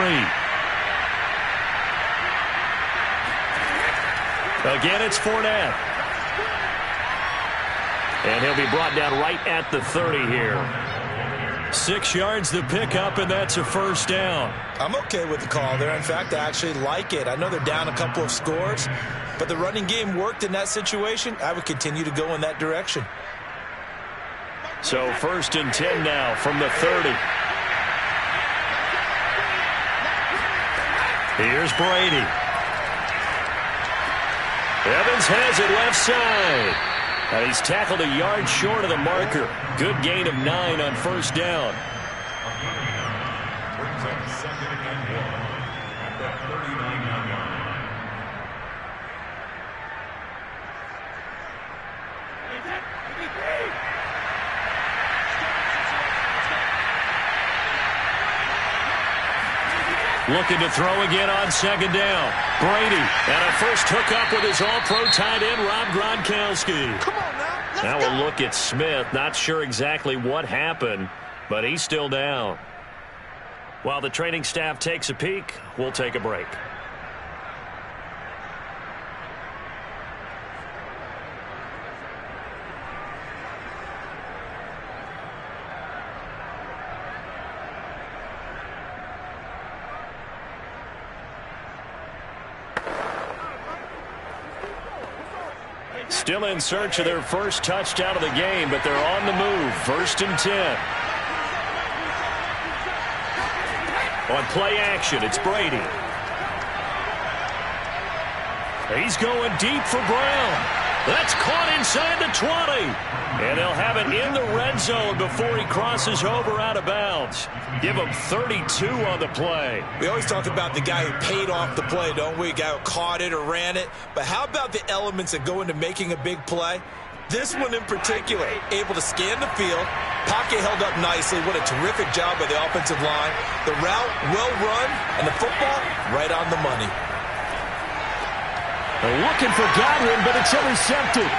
Again, it's Fournette. And he'll be brought down right at the 30 here. 6 yards the pickup, and that's a first down. I'm okay with the call there. In fact, I actually like it. I know they're down a couple of scores, but the running game worked in that situation. I would continue to go in that direction. So 1st and 10 now from the 30. Here's Brady. Evans has it left side. And he's tackled a yard short of the marker. Good gain of 9 on first down. Brings up 2nd and 1 at the 39-yard line. Looking to throw again on 2nd down. Brady, and a first hookup with his all-pro tight end, Rob Gronkowski. Come on now. Now we'll look at Smith. Not sure exactly what happened, but he's still down. While the training staff takes a peek, we'll take a break. Still in search of their first touchdown of the game, but they're on the move. 1st and 10. On play action, it's Brady. He's going deep for Brown. That's caught inside the 20. And they'll have it in the red zone before he crosses over out of bounds. Give him 32 on the play. We always talk about the guy who paid off the play, don't we? A guy who caught it or ran it. But how about the elements that go into making a big play? This one in particular, able to scan the field. Pocket held up nicely. What a terrific job by the offensive line. The route, well run, and the football, right on the money. They're looking for Godwin, but it's intercepted.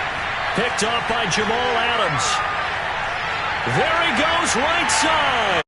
Picked off by Jamal Adams. There he goes, right side.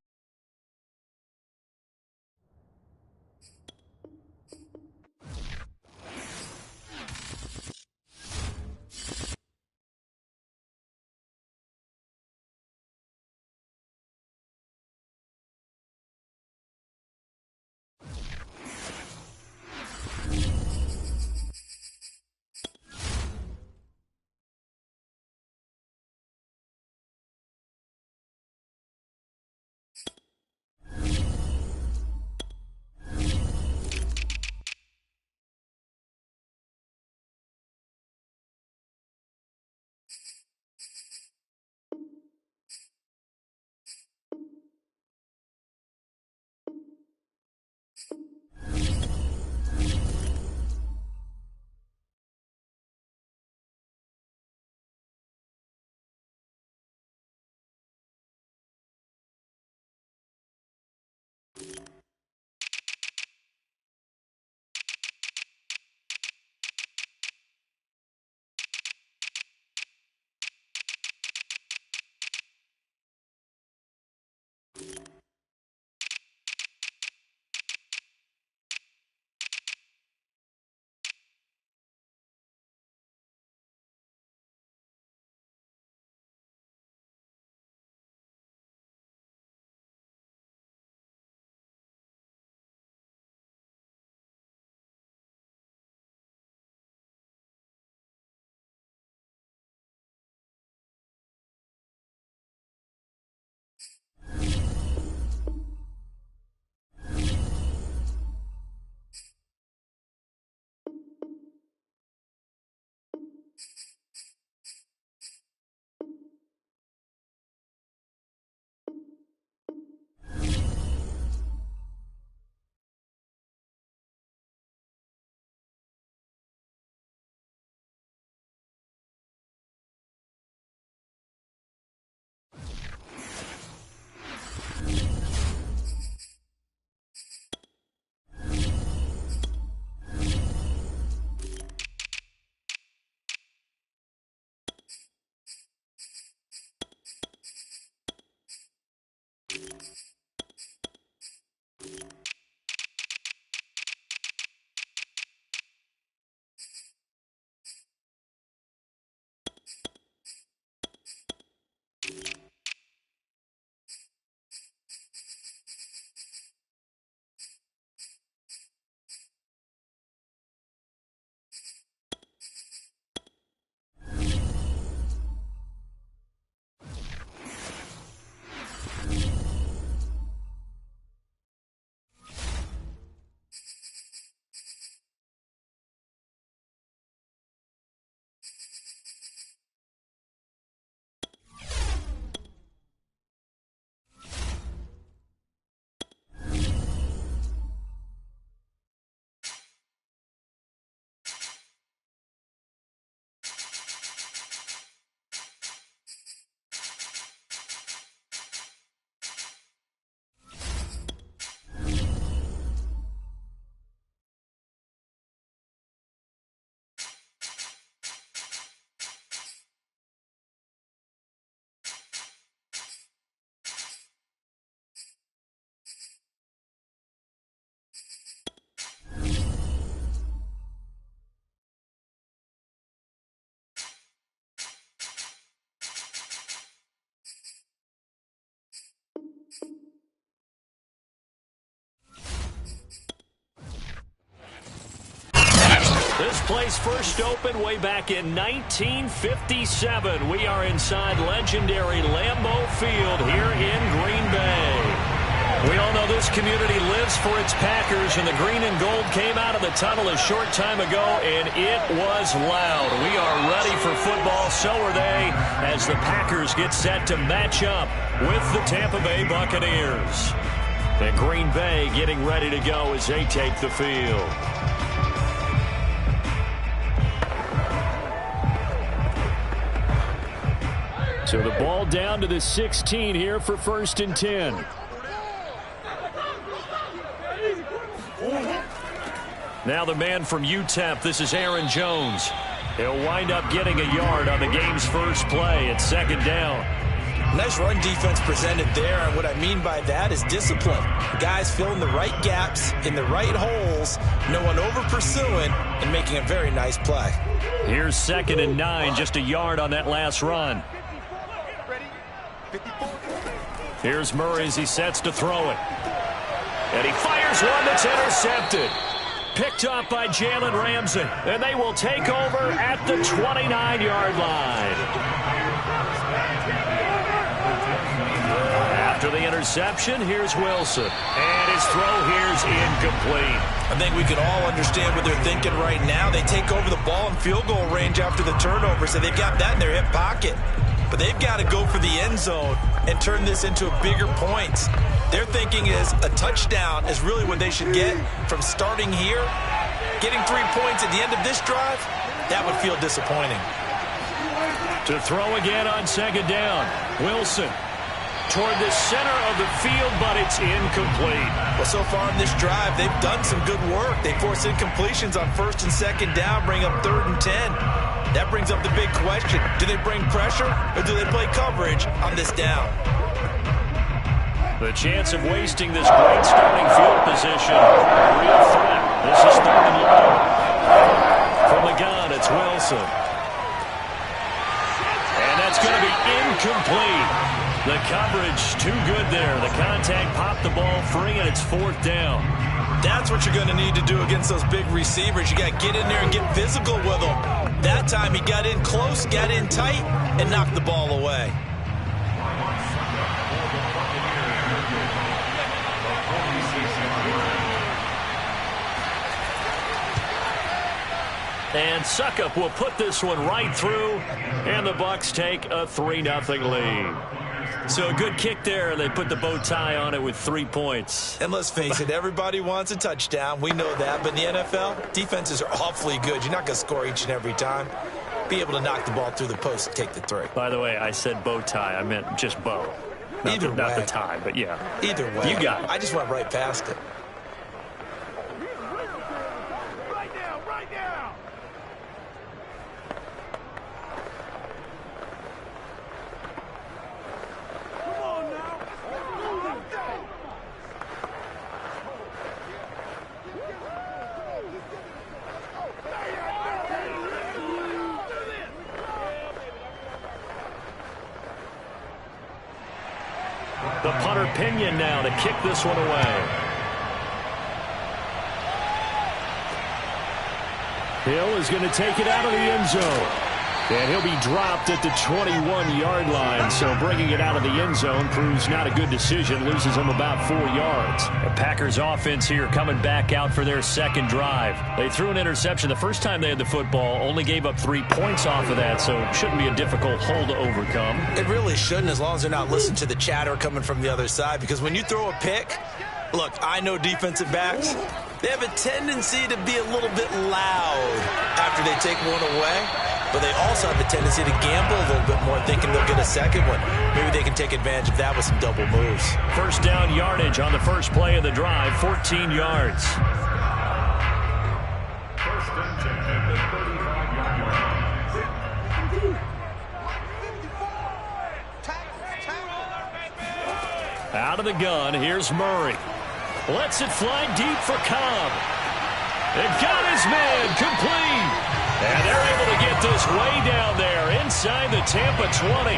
This place first opened way back in 1957. We are inside legendary Lambeau Field here in Green Bay. We all know this community lives for its Packers, and the green and gold came out of the tunnel a short time ago, and it was loud. We are ready for football, so are they, as the Packers get set to match up with the Tampa Bay Buccaneers. And Green Bay getting ready to go as they take the field. So the ball down to the 16 here for 1st and 10. Now the man from UTEP, this is Aaron Jones. He'll wind up getting a yard on the game's first play at 2nd down. Nice run defense presented there, and what I mean by that is discipline. Guys filling the right gaps in the right holes, no one over pursuing, and making a very nice play. Here's 2nd and 9, just a yard on that last run. Here's Murray as he sets to throw it. And he fires one that's intercepted. Picked up by Jalen Ramsey. And they will take over at the 29-yard line. After the interception, here's Wilson. And his throw here's incomplete. I think we can all understand what they're thinking right now. They take over the ball in field goal range after the turnover, so they've got that in their hip pocket. But they've got to go for the end zone and turn this into a bigger point. Their thinking is a touchdown is really what they should get from starting here. Getting 3 points at the end of this drive, that would feel disappointing. To throw again on 2nd down. Wilson toward the center of the field, but it's incomplete. Well, so far in this drive, they've done some good work. They force incompletions on 1st and 2nd down, bring up 3rd and 10. That brings up the big question. Do they bring pressure or do they play coverage on this down? The chance of wasting this great starting field position. Real threat. This is 3rd and long. From the gun, it's Wilson. And that's going to be incomplete. The coverage too good there. The contact popped the ball free, and it's 4th down. That's what you're going to need to do against those big receivers. You got to get in there and get physical with them. That time he got in close, got in tight, and knocked the ball away. And Suckup will put this one right through, and the Bucs take a 3-0 lead. So a good kick there, and they put the bow tie on it with 3 points. And let's face it, everybody wants a touchdown. We know that. But in the NFL, defenses are awfully good. You're not going to score each and every time. Be able to knock the ball through the post and take the 3. By the way, I said bow tie. I meant just bow. Not the tie, but yeah. Either way. You got it. I just went right past it. The punter Pinion now to kick this one away. Hill is going to take it out of the end zone. And he'll be dropped at the 21-yard line. So bringing it out of the end zone proves not a good decision. Loses him about 4 yards. The Packers offense here coming back out for their 2nd drive. They threw an interception the first time they had the football. Only gave up 3 points off of that. So it shouldn't be a difficult hole to overcome. It really shouldn't, as long as they're not listening to the chatter coming from the other side. Because when you throw a pick, look, I know defensive backs, they have a tendency to be a little bit loud after they take one away. But they also have a tendency to gamble a little bit more, thinking they'll get a second one. Maybe they can take advantage of that with some double moves. 1st down yardage on the first play of the drive, 14 yards. 1st and 10 at the 35-yard line. Out of the gun, here's Murray. Lets it fly deep for Cobb. And got his man complete. And they're able to get this way down there inside the Tampa 20.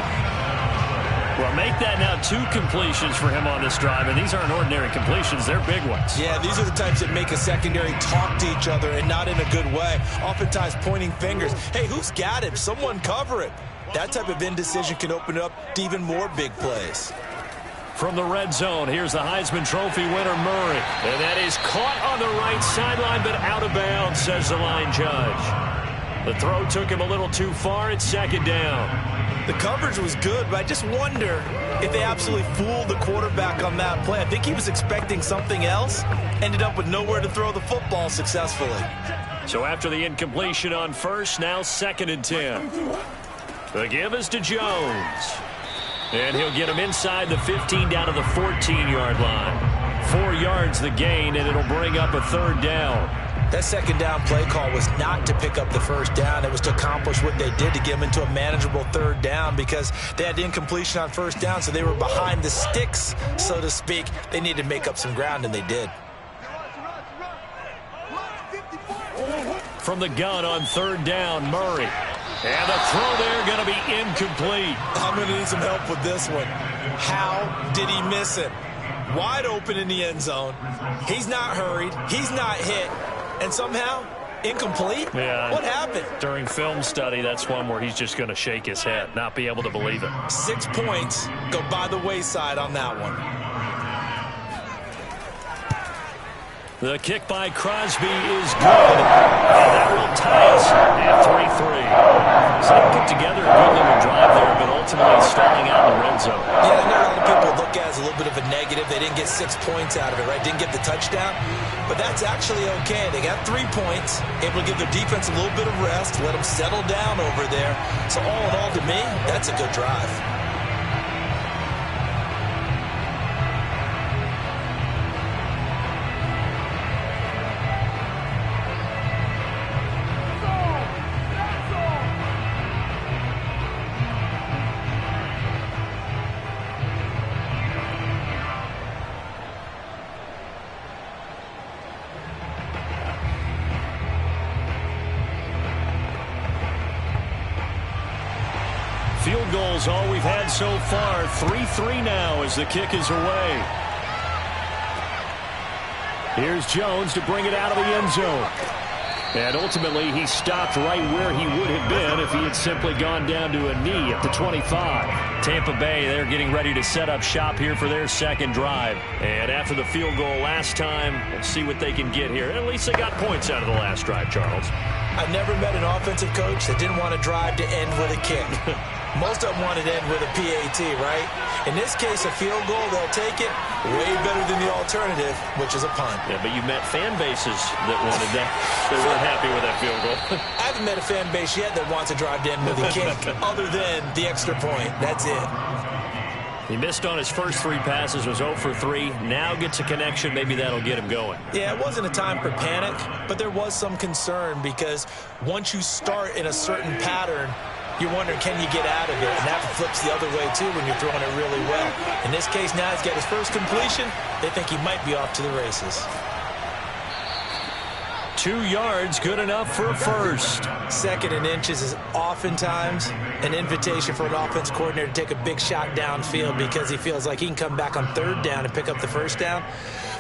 Well, make that now 2 completions for him on this drive, and these aren't ordinary completions. They're big ones. Yeah, these are the types that make a secondary talk to each other, and not in a good way. Oftentimes pointing fingers. Hey, who's got him? Someone cover it. That type of indecision can open up to even more big plays. From the red zone, here's the Heisman Trophy winner, Murray. And that is caught on the right sideline, but out of bounds, says the line judge. The throw took him a little too far. It's 2nd down. The coverage was good, but I just wonder if they absolutely fooled the quarterback on that play. I think he was expecting something else. Ended up with nowhere to throw the football successfully. So after the incompletion on 1st, now 2nd and 10. The give is to Jones. And he'll get him inside the 15 down to the 14-yard line. 4 yards the gain, and it'll bring up a 3rd down. That 2nd down play call was not to pick up the 1st down. It was to accomplish what they did to get them into a manageable 3rd down because they had incompletion on 1st down, so they were behind the sticks, so to speak. They needed to make up some ground, and they did. From the gun on 3rd down, Murray. And the throw there going to be incomplete. I'm going to need some help with this one. How did he miss it? Wide open in the end zone. He's not hurried. He's not hit. And somehow, incomplete? Yeah. What happened? During film study, that's one where he's just going to shake his head, not be able to believe it. 6 points go by the wayside on that one. The kick by Crosby is good, and that will tie us at 3-3. So they put together a good little drive there, but ultimately stalling out in the red zone. Yeah, I know a lot of people look at it as a little bit of a negative. They didn't get 6 points out of it, right? Didn't get the touchdown. But that's actually okay. They got 3 points, able to give their defense a little bit of rest, let them settle down over there. So all in all, to me, that's a good drive. Field goals all we've had so far. 3-3 now as the kick is away. Here's Jones to bring it out of the end zone. And ultimately, he stopped right where he would have been if he had simply gone down to a knee at the 25. Tampa Bay, they're getting ready to set up shop here for their 2nd drive. And after the field goal last time, we'll see what they can get here. At least they got points out of the last drive, Charles. I've never met an offensive coach that didn't want to drive to end with a kick. Most of them wanted to end with a PAT, right? In this case, a field goal, they'll take it way better than the alternative, which is a punt. Yeah, but you met fan bases that wanted that. They weren't happy with that field goal. I haven't met a fan base yet that wants to drive to end with a kick other than the extra point. That's it. He missed on his first 3 passes, was 0 for 3. Now gets a connection. Maybe that'll get him going. Yeah, it wasn't a time for panic, but there was some concern because once you start in a certain pattern, you're wondering, can you get out of it? And that flips the other way, too, when you're throwing it really well. In this case, now he's got his first completion. They think he might be off to the races. 2 yards, good enough for a first. 2nd and inches is oftentimes an invitation for an offense coordinator to take a big shot downfield because he feels like he can come back on 3rd down and pick up the 1st down.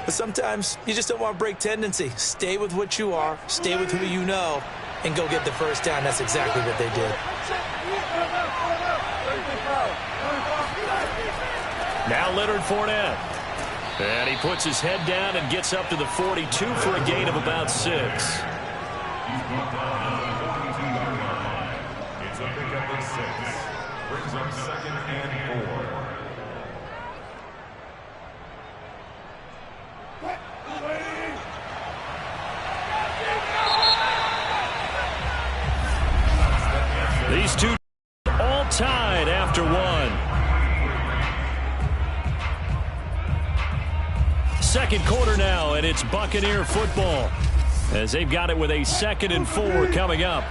But sometimes you just don't want to break tendency. Stay with what you are, stay with who you know, and go get the 1st down. That's exactly what they did. Now Leonard Fournette. And he puts his head down and gets up to the 42 for a gain of about 6. It's a pickup of 6. Brings up 2nd and 4. These two all tied after 1. 2nd quarter now, and it's Buccaneer football as they've got it with a 2nd and 4 coming up.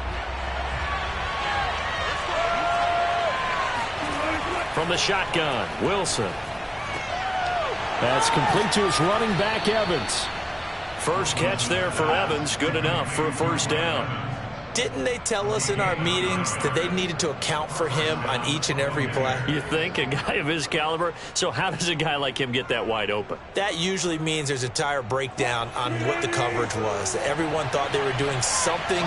From the shotgun, Wilson. That's complete to his running back, Evans. First catch there for Evans, good enough for a 1st down. Didn't they tell us in our meetings that they needed to account for him on each and every play? You think? A guy of his caliber? So how does a guy like him get that wide open? That usually means there's a entire breakdown on what the coverage was. That everyone thought they were doing something,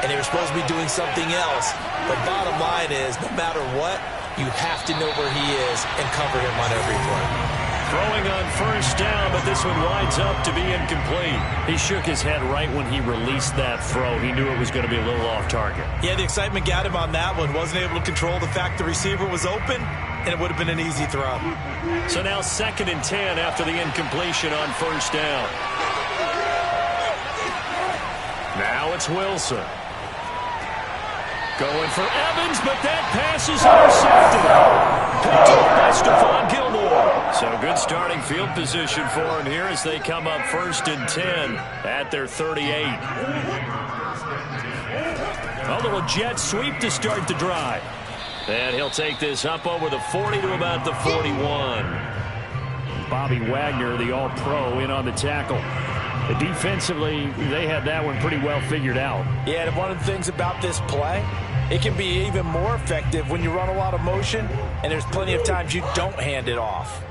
and they were supposed to be doing something else. But bottom line is, no matter what, you have to know where he is and cover him on every play. Throwing on 1st down, but this one winds up to be incomplete. He shook his head right when he released that throw. He knew it was going to be a little off target. Yeah, the excitement got him on that one. Wasn't able to control the fact the receiver was open, and it would have been an easy throw. So now 2nd and 10 after the incompletion on 1st down. Now it's Wilson. Going for Evans, but that pass is intercepted. Picked up by Stephon Gilmore. So good starting field position for him here as they come up 1st and 10 at their 38. A little jet sweep to start the drive. And he'll take this up over the 40 to about the 41. Bobby Wagner, the All-Pro, in on the tackle. Defensively, they had that one pretty well figured out. Yeah, and one of the things about this play, it can be even more effective when you run a lot of motion, and there's plenty of times you don't hand it off.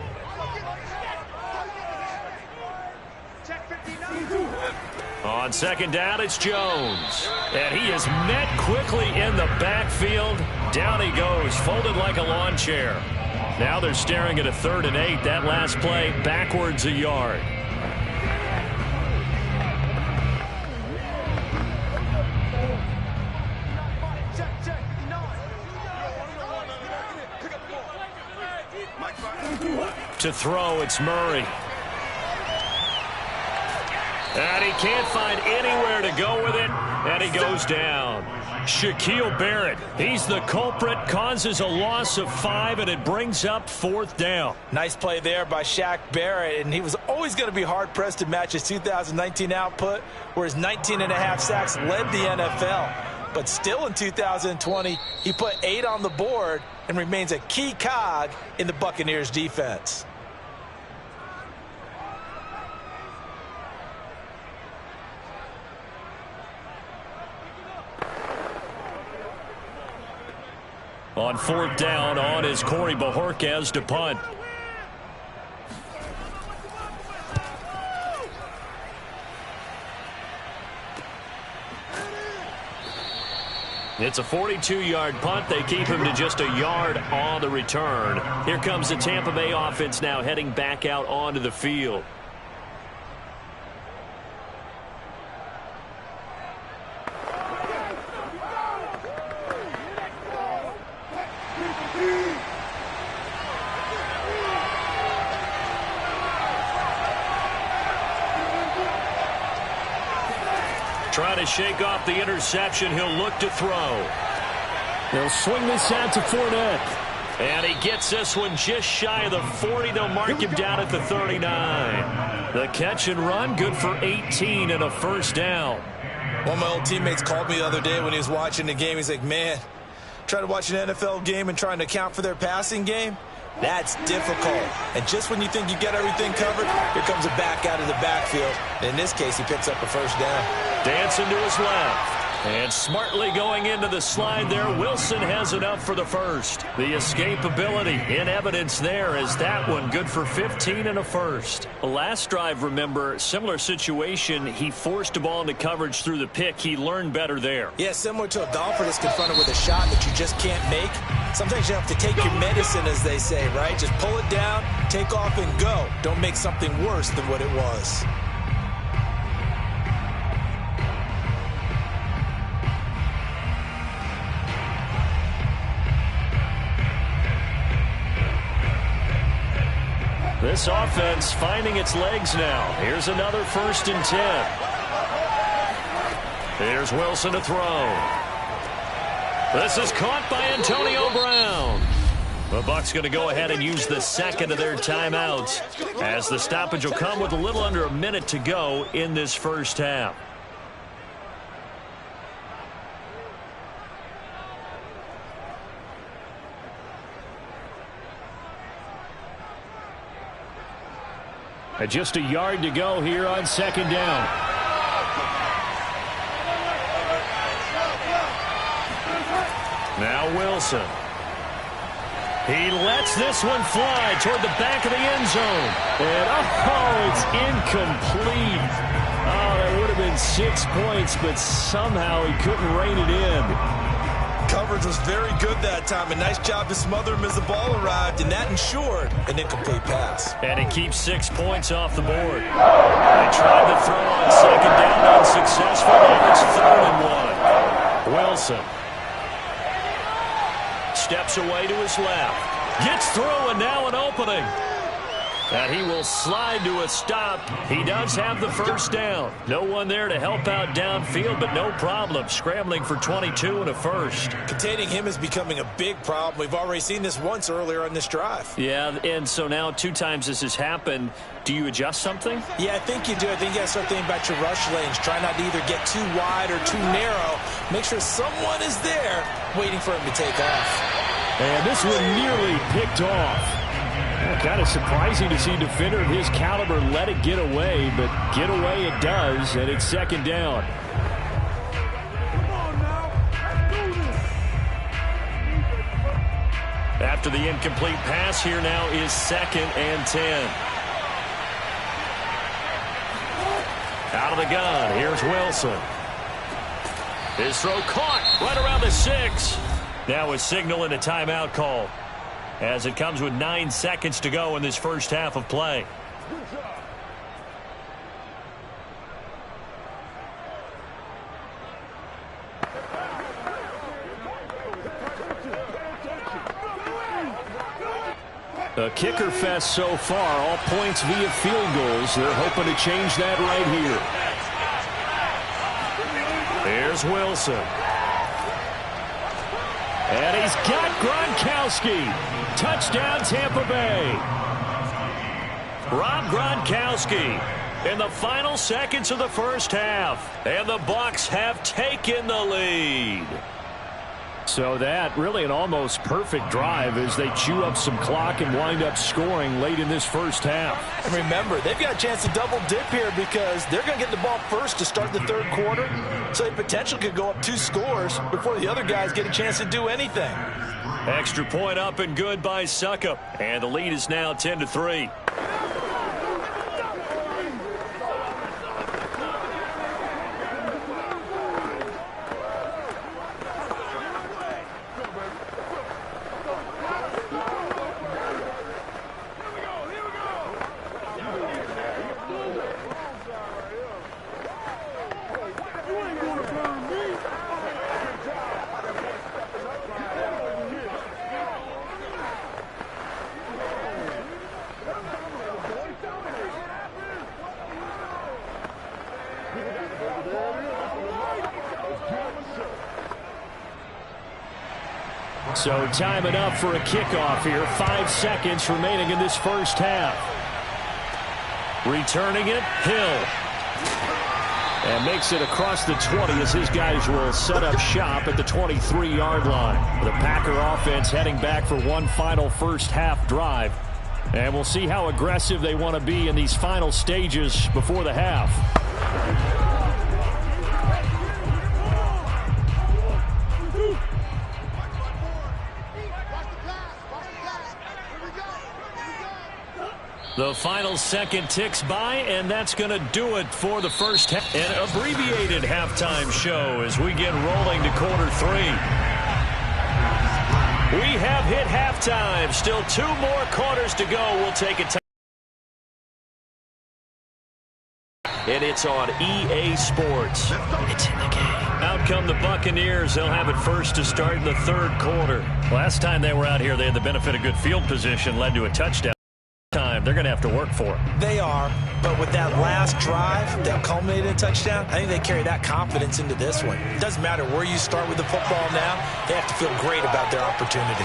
On 2nd down, it's Jones. And he is met quickly in the backfield. Down he goes, folded like a lawn chair. Now they're staring at a 3rd and 8. That last play, backwards a yard. To throw, it's Murray. And he can't find anywhere to go with it, and he goes down. Shaquille Barrett, he's the culprit, causes a loss of 5, and it brings up 4th down. Nice play there by Shaq Barrett, and he was always going to be hard-pressed to match his 2019 output, where his 19.5 sacks led the NFL. But still in 2020, he put 8 on the board and remains a key cog in the Buccaneers defense. On 4th down, on is Corey Bojorquez to punt. It's a 42-yard punt. They keep him to just a yard on the return. Here comes the Tampa Bay offense now heading back out onto the field. Trying to shake off the interception. He'll look to throw. They'll swing this out to Fournette. And he gets this one just shy of the 40. They'll mark him down at the 39. The catch and run, good for 18 and a 1st down. One of my old teammates called me the other day when he was watching the game. He's like, man, trying to watch an NFL game and trying to account for their passing game, that's difficult. And just when you think you get everything covered, here comes a back out of the backfield. In this case, he picks up a 1st down. Dancing to his left. And smartly going into the slide there, Wilson has enough for the 1st. The escapability in evidence there as that one good for 15 and a 1st. Last drive, remember, similar situation. He forced a ball into coverage through the pick. He learned better there. Yeah, similar to a golfer that's confronted with a shot that you just can't make. Sometimes you have to take your medicine, as they say, right? Just pull it down, take off, and go. Don't make something worse than what it was. This offense finding its legs now. Here's another 1st and 10. Here's Wilson to throw. This is caught by Antonio Brown. The Bucs going to go ahead and use the 2nd of their timeouts as the stoppage will come with a little under a minute to go in this 1st half. Just a yard to go here on 2nd down. Now Wilson. He lets this one fly toward the back of the end zone. And it's incomplete. Oh, that would have been 6 points, but somehow he couldn't rein it in. Coverage was very good that time. A nice job to smother him as the ball arrived, and that ensured an incomplete pass. And it keeps 6 points off the board. They tried to throw on 2nd down, unsuccessful. Now it's 3rd and 1. Wilson steps away to his left. Gets through, and now an opening. And he will slide to a stop. He does have the first down. No one there to help out downfield, but no problem. Scrambling for 22 and a first. Containing him is becoming a big problem. We've already seen this once earlier on this drive. Yeah, and so now 2 times this has happened. Do you adjust something? Yeah, I think you do. I think you got to start thinking about your rush lanes. Try not to either get too wide or too narrow. Make sure someone is there waiting for him to take off. And this one nearly picked off. Kind of surprising to see a defender of his caliber let it get away, but get away it does, and it's second down. After the incomplete pass, here now is 2nd and 10. Out of the gun, here's Wilson. His throw caught right around the 6. Now a signal and a timeout call, as it comes with 9 seconds to go in this first half of play. A kicker fest so far, all points via field goals. They're hoping to change that right here. Here's Wilson. And he's got Gronkowski. Touchdown, Tampa Bay. Rob Gronkowski in the final seconds of the first half. And the Bucs have taken the lead. So that really an almost perfect drive as they chew up some clock and wind up scoring late in this first half. And remember, they've got a chance to double dip here because they're going to get the ball first to start the third quarter. So they potentially could go up 2 scores before the other guys get a chance to do anything. Extra point up and good by Succop. And the lead is now 10-3. So time enough for a kickoff here. 5 seconds remaining in this first half. Returning it, Hill. And makes it across the 20 as his guys will set up shop at the 23-yard line. The Packer offense heading back for one final first half drive. And we'll see how aggressive they want to be in these final stages before the half. The final second ticks by, and that's going to do it for the first half. An abbreviated halftime show as we get rolling to quarter 3. We have hit halftime. Still 2 more quarters to go. We'll take it. And it's on EA Sports. It's in the game. Out come the Buccaneers. They'll have it first to start in the third quarter. Last time they were out here, they had the benefit of good field position, led to a touchdown. They're going to have to work for it. They are, but with that last drive that culminated in a touchdown, I think they carry that confidence into this one. It doesn't matter where you start with the football now. They have to feel great about their opportunity.